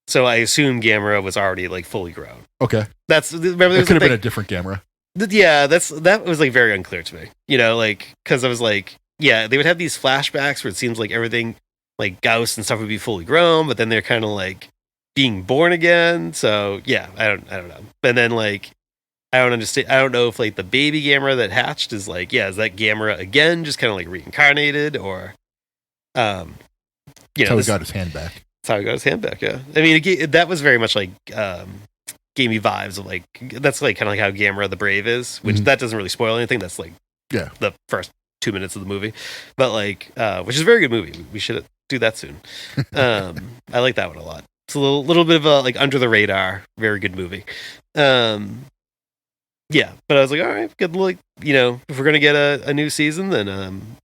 So I assume Gamera was already like fully grown. Okay. Remember it could have been a different Gamera. Yeah, that was like very unclear to me. Like because I was like, yeah, they would have these flashbacks where it seems like everything like Gauss and stuff would be fully grown, but then they're kind of like being born again. So yeah, I don't know. And then like I don't understand. I don't know if like the baby Gamera that hatched is like, is that Gamera again, just kind of like reincarnated, or that's how he got his hand back. That's how he got his hand back. Yeah, I mean that was very much like gamey vibes of like that's like kind of like how Gamera the Brave is, which that doesn't really spoil anything. That's like the first 2 minutes of the movie, but like which is a very good movie. We should do that soon. I like that one a lot. It's a little bit of a like under the radar, very good movie. Yeah, but I was like, all right, good. Like, if we're gonna get a new season, then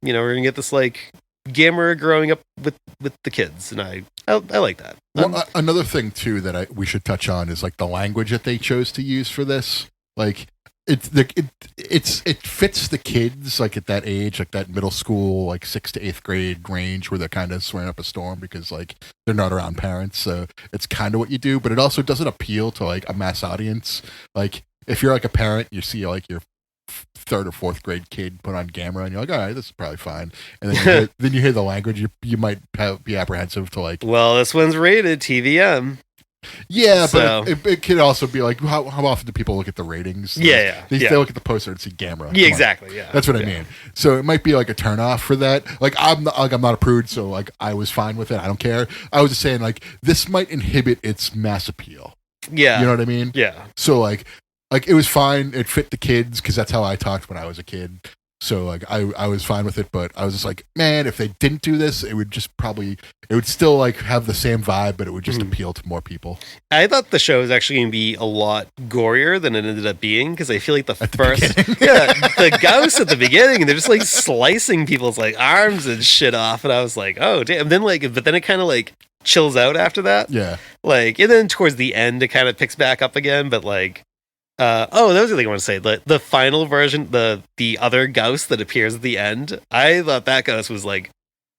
we're gonna get this like Gamera growing up with the kids, and I like that. Well, another thing too that we should touch on is like the language that they chose to use for this. Like it fits the kids like at that age, like that middle school, like 6th to 8th grade range where they're kind of swearing up a storm because like they're not around parents. So it's kind of what you do, but it also doesn't appeal to like a mass audience. Like if you're like a parent, you see like your 3rd or 4th grade kid put on Gamera, and you're like, all right, this is probably fine. And then you hear the language, you might be apprehensive to like. Well, this one's rated TVM. Yeah, so. But it could also be like, how often do people look at the ratings? They look at the poster and see Gamera. Yeah, exactly. Yeah, that's what I mean. So it might be like a turnoff for that. Like I'm not a prude, so like I was fine with it. I don't care. I was just saying like this might inhibit its mass appeal. Yeah, you know what I mean. Yeah. So like it was fine. It fit the kids because that's how I talked when I was a kid. So like I was fine with it, but I was just like, man, if they didn't do this, it would still like have the same vibe, but it would just appeal to more people. I thought the show was actually going to be a lot gorier than it ended up being, because I feel like the ghosts at the beginning, they're just like slicing people's like arms and shit off, and I was like, oh damn. And then but then it kind of like chills out after that. Yeah. Like, and then towards the end, it kind of picks back up again, but like. That was the other thing I want to say. The final version, the other Gauss that appears at the end, I thought that Gauss was like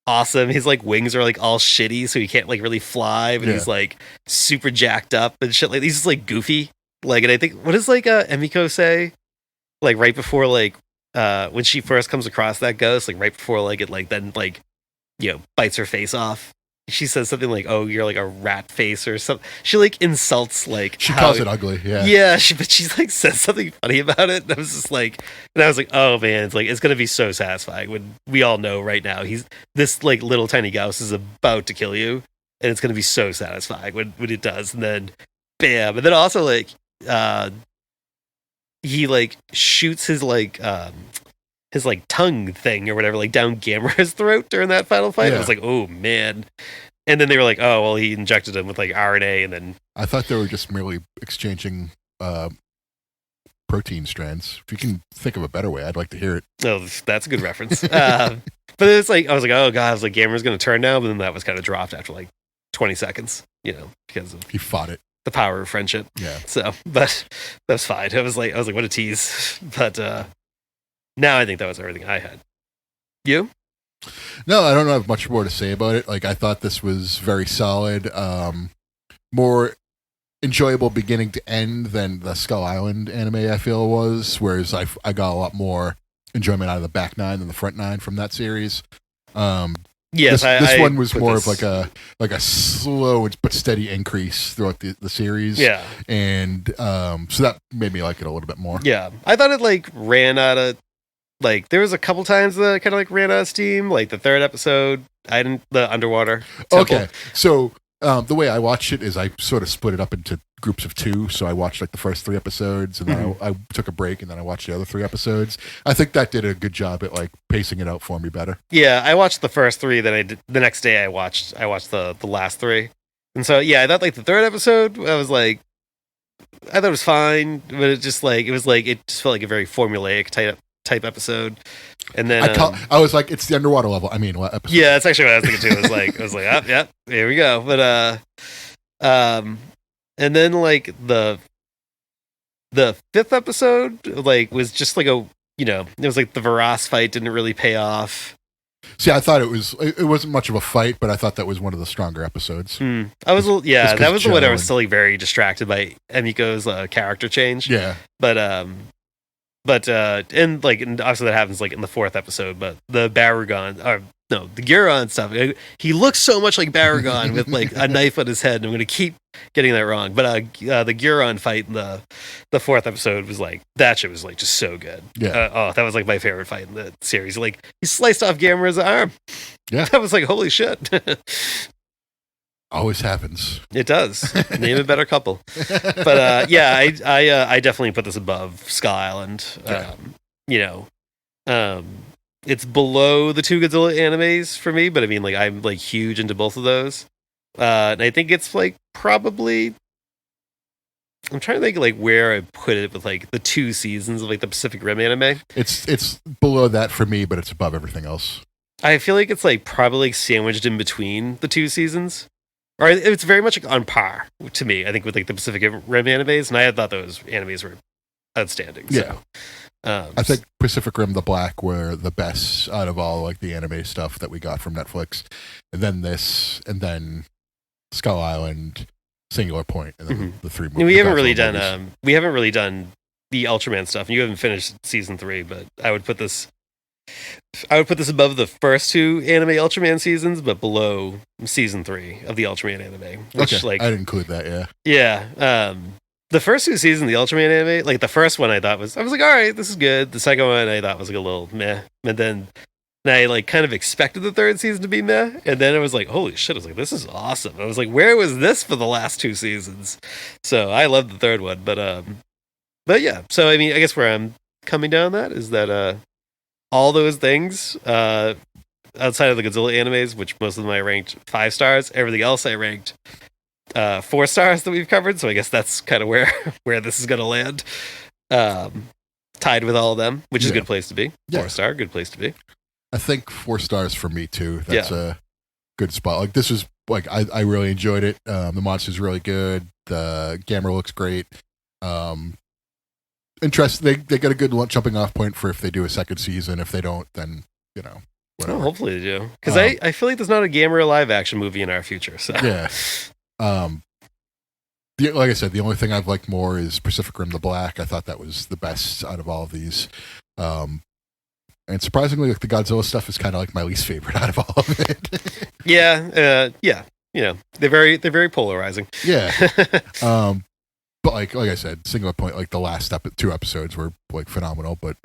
awesome. His like wings are like all shitty, so he can't like really fly, but he's like super jacked up and shit. Like he's just like goofy. Like, and I think what does like Emiko say? Like right before like when she first comes across that Gauss, like right before like it like then like bites her face off. She says something like, "Oh, you're like a rat face" or something. She like insults like she calls it ugly. Yeah, yeah. But she's like says something funny about it. And I was just like, oh man, it's gonna be so satisfying when we all know right now this like little tiny Gauss is about to kill you, and it's gonna be so satisfying when it does. And then, bam! And then also like, he like shoots his like tongue thing or whatever, like down Gamera's throat during that final fight. Yeah. I was like, oh man. And then they were like, oh, well, he injected him with like RNA, and then I thought they were just merely exchanging protein strands. If you can think of a better way, I'd like to hear it. Oh, that's a good reference. But it's like, I was like, oh god, I was like, Gamera's going to turn now, but then that was kind of dropped after like 20 seconds, because of he fought it. The power of friendship. Yeah. So, but that's fine. I was like, what a tease. But now I think that was everything I had. You? No, I don't have much more to say about it. Like, I thought this was very solid. More enjoyable beginning to end than the Skull Island anime, I feel, was. Whereas I got a lot more enjoyment out of the back nine than the front nine from that series. Yes, this one was more of like a slow but steady increase throughout the series. Yeah. And so that made me like it a little bit more. Yeah. I thought it like ran out of like there was a couple times that kind of like ran out of steam. Like the third episode, the underwater temple. Okay. So the way I watched it is I sort of split it up into groups of two. So I watched like the first 3 episodes, and then I took a break, and then I watched the other 3 episodes. I think that did a good job at like pacing it out for me better. Yeah, I watched the first 3. Then I did the next day. I watched the last 3, and so yeah, I thought like the third episode, I thought it was fine, but it just felt like a very formulaic type episode. And then I was like, it's the underwater level. I mean, what episode? Yeah, that's actually what I was thinking too. I was like, oh, yeah, here we go. But and then like the 5th episode like was just like it was like the Varas fight didn't really pay off. See, I thought it wasn't much of a fight, but I thought that was one of the stronger episodes. That was the one I was still like very distracted by Emiko's character change. Yeah, but and obviously that happens like in the 4th episode, but the the Guron stuff, he looks so much like Baragon with like a knife on his head, and I'm going to keep getting that wrong, but the Guron fight in the 4th episode was like, that shit was like just so good. Yeah. That was like my favorite fight in the series. Like he sliced off Gamera's arm. Yeah. That was like, holy shit. Always happens. It does. Name a better couple. But yeah, I definitely put this above Skull Island. It's below the 2 Godzilla animes for me, but I mean, like, I'm like huge into both of those. And I think it's like probably, I'm trying to think like where I put it with like the 2 seasons of like the Pacific Rim anime. It's below that for me, but it's above everything else. I feel like it's like probably like sandwiched in between the 2 seasons. Or it's very much like on par to me, I think, with like the Pacific Rim animes, and I had thought those animes were outstanding. Yeah. So, I think Pacific Rim the Black were the best out of all like the anime stuff that we got from Netflix. And then this, and then Skull Island, Singular Point, and then the 3 movies. We haven't really done the Ultraman stuff, and you haven't finished season 3, but I would put this above the first 2 anime Ultraman seasons, but below season 3 of the Ultraman anime. Which, okay, like, I'd include that, yeah. Yeah. The first 2 seasons of the Ultraman anime, like the first one I was like, all right, this is good. The second one I thought was like a little meh. And then I like kind of expected the 3rd season to be meh. And then I was like, holy shit, I was like, this is awesome. I was like, where was this for the last 2 seasons? So I loved the 3rd one. But yeah. So I mean, I guess where I'm coming down that is that all those things, outside of the Godzilla animes, which most of them I ranked 5 stars, everything else I ranked 4 stars that we've covered. So I guess that's kind of where this is going to land. Tied with all of them, which is a good place to be. 4-star, good place to be. I think 4 stars for me too. That's a good spot. Like this is like I really enjoyed it. The monster's really good. The Gamera looks great. Interesting. They got a good jumping off point for if they do a second season. If they don't, then whatever. Oh, hopefully they do. Because I feel like there's not a Gamera live action movie in our future. So yeah. Like I said, the only thing I've liked more is Pacific Rim: The Black. I thought that was the best out of all of these. And surprisingly, like the Godzilla stuff is kind of like my least favorite out of all of it. Yeah. They're very polarizing. Yeah. But like I said, single point, like the last 2 episodes were like phenomenal. But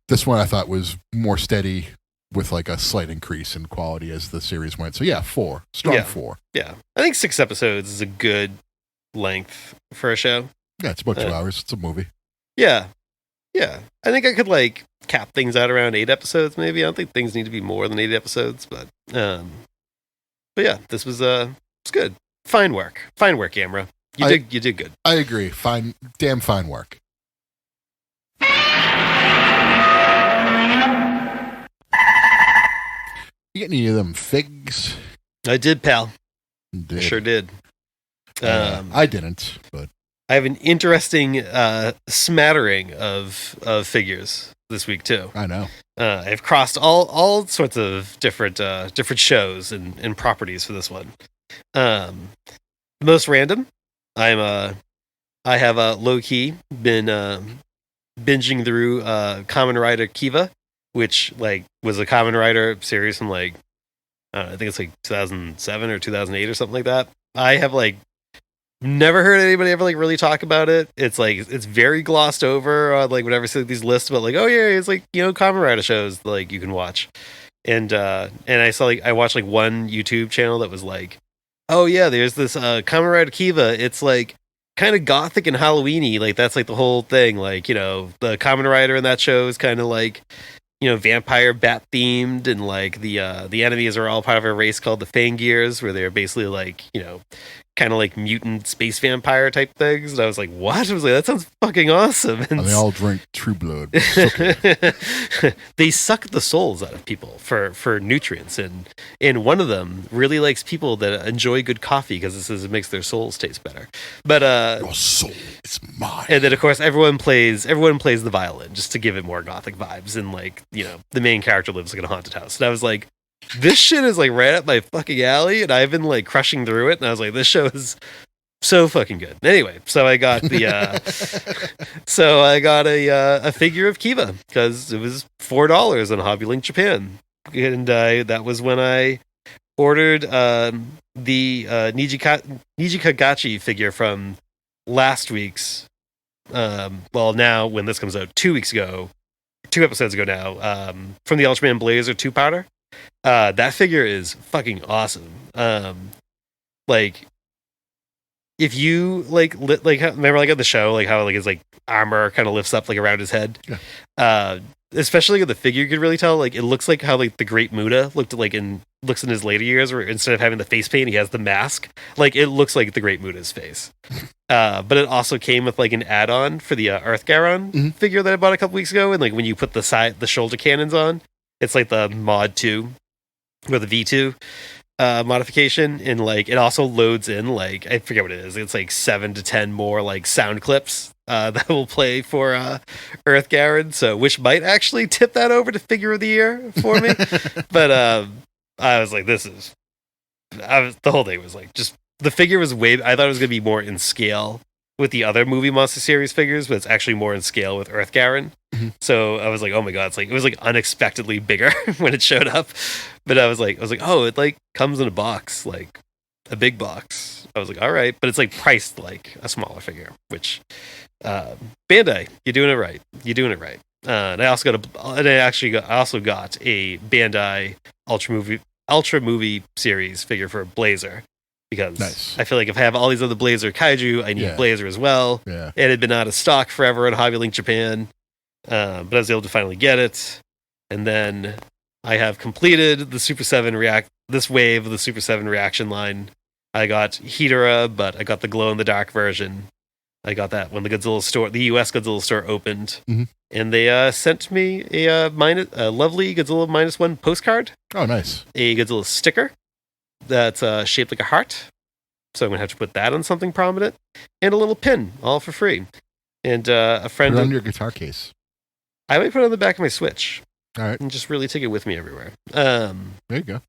this one I thought was more steady with like a slight increase in quality as the series went. So yeah, 4. Strong 4. Yeah. I think 6 episodes is a good length for a show. Yeah, it's about 2 hours. It's a movie. Yeah. Yeah. I think I could like cap things out around 8 episodes maybe. I don't think things need to be more than 8 episodes, but yeah, this was it's good. Fine work, Gamera. You did good. I agree. Damn fine work. You get any of them figs? I did, pal. Did. I sure did. I didn't, but I have an interesting smattering of figures this week too. I know. I've crossed all sorts of different shows and properties for this one. Most random. I have low key been binging through Kamen Rider Kiva, which like was a Kamen Rider series from like I think it's like 2007 or 2008 or something like that. I have like never heard anybody ever like really talk about it. It's like it's very glossed over on like whenever I see these lists about like, oh yeah, it's like, you know, Kamen Rider shows like you can watch. And I saw like I watched like one YouTube channel that was like, oh yeah, there's this Kamen Rider Kiva. It's like kind of gothic and Halloweeny. Like that's like the whole thing. Like, you know, the Kamen Rider in that show is kind of like, you know, vampire bat themed, and like the enemies are all part of a race called the Fangears, where they're basically like, you know, kind of like mutant space vampire type things. And I was like, what? I was like, that sounds fucking awesome. And they all drink True Blood. They suck the souls out of people for nutrients, and one of them really likes people that enjoy good coffee because it says it makes their souls taste better. But your soul is mine. And then of course everyone plays the violin just to give it more gothic vibes, and like, you know, the main character lives like in a haunted house. And I was like, this shit is like right up my fucking alley, and I've been like crushing through it, and I was like, this show is so fucking good. Anyway, so I got the a figure of Kiva because it was $4 on Hobby Link Japan, and that was when I ordered the Nijikagachi figure from last week's. Well, now when this comes out, 2 episodes ago now, from the Ultraman Blazer 2 powder. That figure is fucking awesome. Like, if you remember like at the show, like how like his like armor kind of lifts up like around his head. Yeah. Especially with the figure, you could really tell like it looks like how like the Great Muta looks in his later years, where instead of having the face paint, he has the mask. Like it looks like the Great Muta's face. But it also came with like an add-on for the Earth Garon figure that I bought a couple weeks ago, and like when you put the shoulder cannons on, it's like the Mod 2 or the V2 modification, and like it also loads in like, I forget what it is, it's like 7 to 10 more like sound clips that will play for Earth Garon, so which might actually tip that over to figure of the year for me. But I was like, the whole thing was like, just the figure was I thought it was gonna be more in scale with the other movie Monster Series figures, but it's actually more in scale with Earth Garon. Mm-hmm. So I was like, oh my god, it was like unexpectedly bigger when it showed up. But I was like, oh, it like comes in a box, like a big box. I was like, all right, but it's like priced like a smaller figure, which Bandai, you're doing it right. And I also got a Bandai Ultra Movie Series figure for Blazer. Because nice. I feel like if I have all these other Blazer kaiju, I need Blazer as well. Yeah. It had been out of stock forever at Hobby Link Japan, but I was able to finally get it. And then I have completed the Super 7 this wave of the Super 7 reaction line. I got Hedorah, but I got the glow-in-the-dark version. I got that when the US Godzilla store opened. Mm-hmm. And they sent me a lovely Godzilla -1 postcard. Oh, nice. A Godzilla sticker that's shaped like a heart. So I'm going to have to put that on something prominent. And a little pin, all for free. And a friend... Put it on your guitar case. I might put it on the back of my Switch. All right. And just really take it with me everywhere. There you go.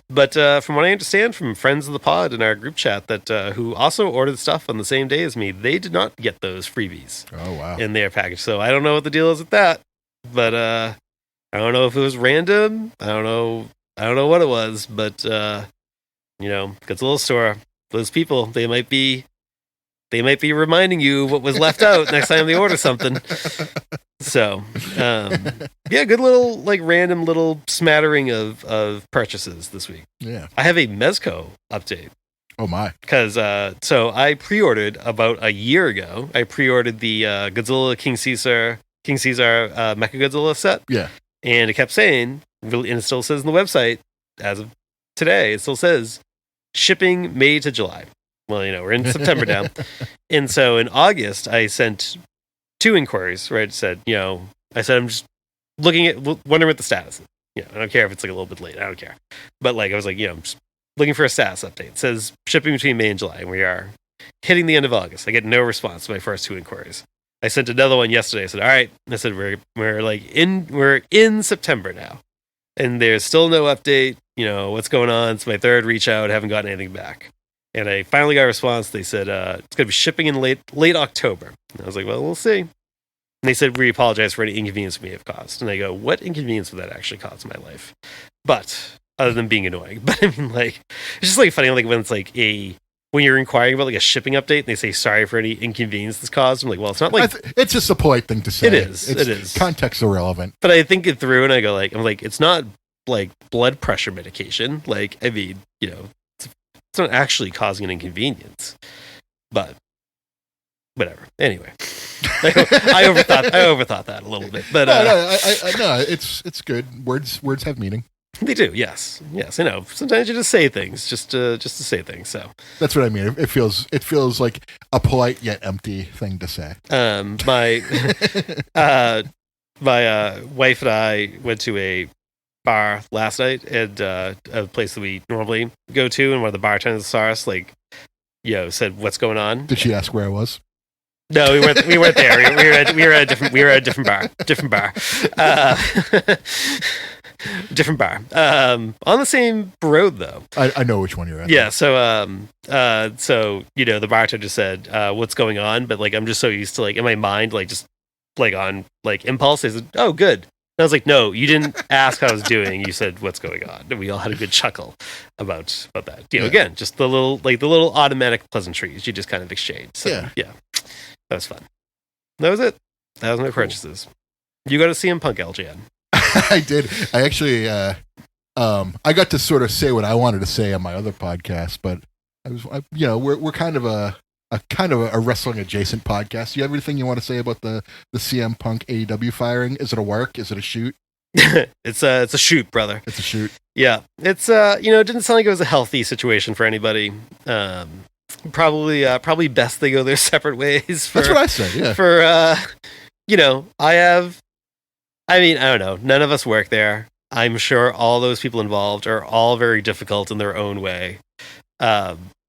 But from what I understand from friends of the pod in our group chat that who also ordered stuff on the same day as me, they did not get those freebies Oh, wow. in their package. So I don't know what the deal is with that. But I don't know if it was random. I don't know what it was. But, Godzilla store, those people, they might be reminding you what was left out next time they order something. So, good little, random little smattering of purchases this week. Yeah. I have a Mezco update. Oh, my. Because, so I pre-ordered about a year ago. I pre-ordered the Godzilla King Caesar Mechagodzilla set. Yeah. And it kept saying, and it still says on the website, as of today, it still says, shipping May to July. Well, we're in September now. And so in August, I sent 2 inquiries where I said, I'm just wondering what the status is. I don't care if it's a little bit late. I don't care. But I was I'm just looking for a status update. It says shipping between May and July, and we are hitting the end of August. I get no response to my first 2 inquiries. I sent another one yesterday. I said, all right. I said, we're in September now. And there's still no update. What's going on? It's my 3rd reach out. I haven't gotten anything back. And I finally got a response. They said, it's going to be shipping in late October. And I was like, well, we'll see. And they said, we apologize for any inconvenience we may have caused. And I go, what inconvenience would that actually cause in my life? But, other than being annoying. But I mean, it's just funny, when it's when you're inquiring about a shipping update and they say, sorry for any inconvenience this caused. I'm like, well, it's not it's just a polite thing to say. It is. It is. Context irrelevant. But I think it through and I go, it's not blood pressure medication. It's not actually causing an inconvenience, but whatever. Anyway, I overthought that a little bit, but no, it's good. Words have meaning. They do. Yes. I know. Sometimes you just say things just to say things. So that's what I mean. It feels like a polite yet empty thing to say. My wife and I went to a bar last night at a place that we normally go to, and one of the bartenders saw us, said, "What's going on?" Did she ask where I was? No, we weren't there. We were at a different bar. Different bar. On the same road though. I know which one you're at. Yeah. So the bartender said, "What's going on?" But I'm just so used to in my mind just on impulse. I said, "Oh, good." And I was like, no, you didn't ask how I was doing. You said, what's going on? And we all had a good chuckle about that. Again, just the little automatic pleasantries you just kind of exchange. So, yeah, that was fun. That was it. That was my purchases. You got to CM Punk, LGN. I did. I actually, I got to sort of say what I wanted to say on my other podcast, but we're kind of a wrestling adjacent podcast. Do you have anything you want to say about the CM Punk AEW firing? Is it a work? Is it a shoot? It's a shoot, brother. It's a shoot. Yeah. It's it didn't sound like it was a healthy situation for anybody. Probably best they go their separate ways. That's what I say. Yeah. For I don't know. None of us work there. I'm sure all those people involved are all very difficult in their own way.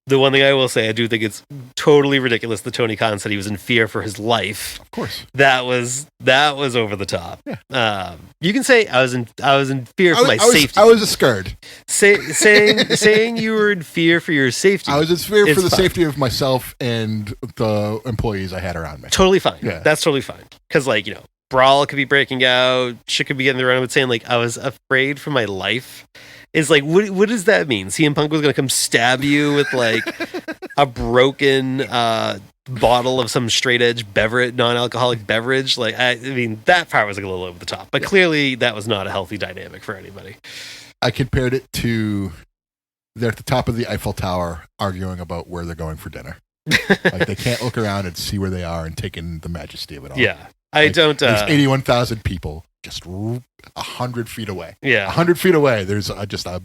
The one thing I will say, I do think it's totally ridiculous that Tony Khan said he was in fear for his life. Of course, that was over the top. Yeah. You can say I was in fear for my safety. I was scared. Saying you were in fear for your safety. I was in fear for the safety of myself and the employees I had around me. Totally fine. Yeah. That's totally fine. Because brawl could be breaking out, shit could be getting around. But saying I was afraid for my life. Is what does that mean? CM Punk was going to come stab you with a broken bottle of some straight edge non-alcoholic beverage? That part was a little over the top, but clearly that was not a healthy dynamic for anybody. I compared it to they're at the top of the Eiffel Tower arguing about where they're going for dinner. They can't look around and see where they are and take in the majesty of it all. Yeah. There's There's 81,000 people just 100 feet away. Yeah, 100 feet away. There's just a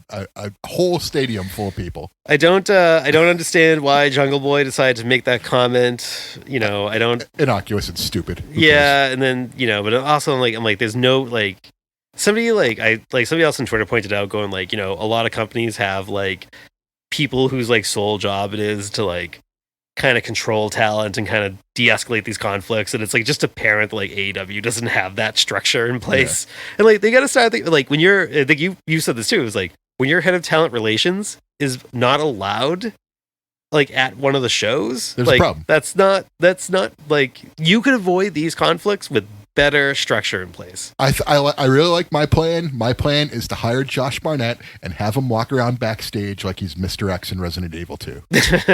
whole stadium full of people. I don't understand why Jungle Boy decided to make that comment. You know, I don't. Innocuous and stupid. Yeah, and then but also I'm like, there's no like somebody somebody else on Twitter pointed out, going like, a lot of companies have like people whose like sole job it is to like kind of control talent and kind of de-escalate these conflicts, and it's like just apparent that like AEW doesn't have that structure in place. And like they got to start thinking, like when you're, I think you said this too, it was like when your head of talent relations is not allowed like at one of the shows, there's like a problem. That's not like, you could avoid these conflicts with better structure in place. I really like my plan. My plan is to hire Josh Barnett and have him walk around backstage like he's Mr. X in Resident Evil 2.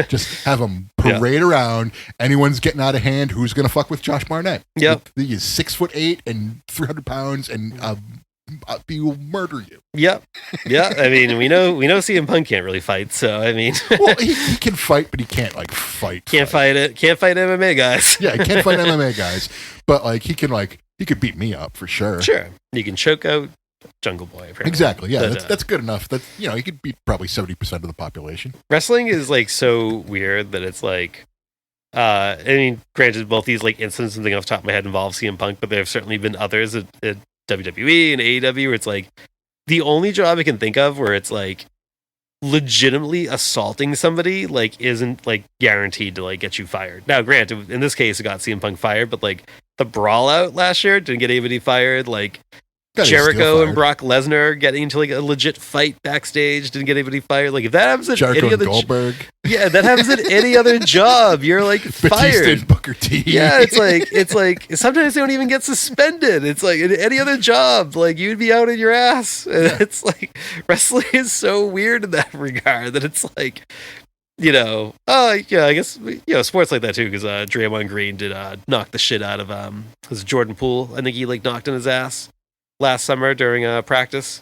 Just have him parade around. Anyone's getting out of hand, who's going to fuck with Josh Barnett? Yep. He is 6'8" and 300 pounds, and he will murder you. Yep. Yeah. I mean, we know CM Punk can't really fight, so I mean, well, he can fight, but he can't like fight. Can't fight MMA guys. Yeah, he can't fight MMA guys, but like he could beat me up for sure. Sure, you can choke out Jungle Boy. Apparently. Exactly. Yeah, that's good enough. That he could beat probably 70% of the population. Wrestling is like so weird that it's like, I mean, granted, both these like incidents and thing off the top of my head involve CM Punk, but there have certainly been others at WWE and AEW where it's like the only job I can think of where it's like legitimately assaulting somebody like isn't like guaranteed to like get you fired. Now, granted, in this case, it got CM Punk fired, but like the brawl out last year didn't get anybody fired. Like Jericho and Brock Lesnar getting into like a legit fight backstage didn't get anybody fired. Like if that happens at Jericho any other Goldberg, that happens at any other job, you're like fired. And Booker T. Yeah, it's like sometimes they don't even get suspended. It's like in any other job, like you'd be out in your ass. And it's like wrestling is so weird in that regard that it's like, I guess sports like that too, because Draymond Green did knock the shit out of was Jordan Poole. I think he like knocked in his ass last summer during practice.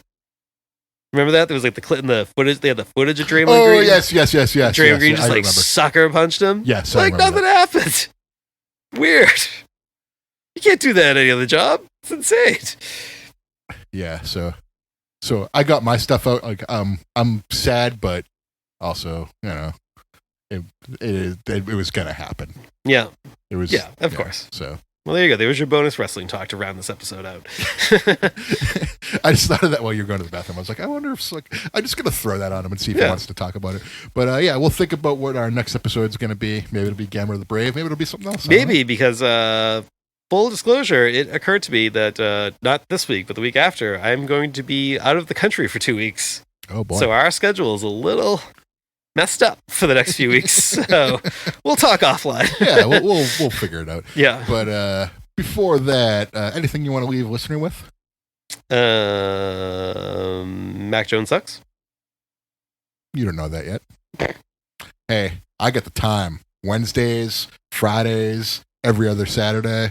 Remember that? There was like the footage. They had the footage of Draymond Green. Oh, yes. Draymond Green just like sucker punched him. Yes, like nothing happened. Weird. You can't do that at any other job. It's insane. Yeah. So I got my stuff out. Like I'm sad, but also it was gonna happen. Yeah. It was. Yeah, of course. So. Well, there you go. There was your bonus wrestling talk to round this episode out. I just thought of that while you were going to the bathroom. I was like, I wonder if I'm just going to throw that on him and see if he wants to talk about it. But we'll think about what our next episode is going to be. Maybe it'll be Gamera the Brave. Maybe it'll be something else. Maybe because full disclosure, it occurred to me that not this week, but the week after, I'm going to be out of the country for 2 weeks. Oh boy! So our schedule is a little messed up for the next few weeks. So we'll talk offline. Yeah, we'll figure it out. Yeah. But before that, anything you want to leave a listener with? Mac Jones sucks. You don't know that yet. Hey, I got the time. Wednesdays, Fridays, every other Saturday.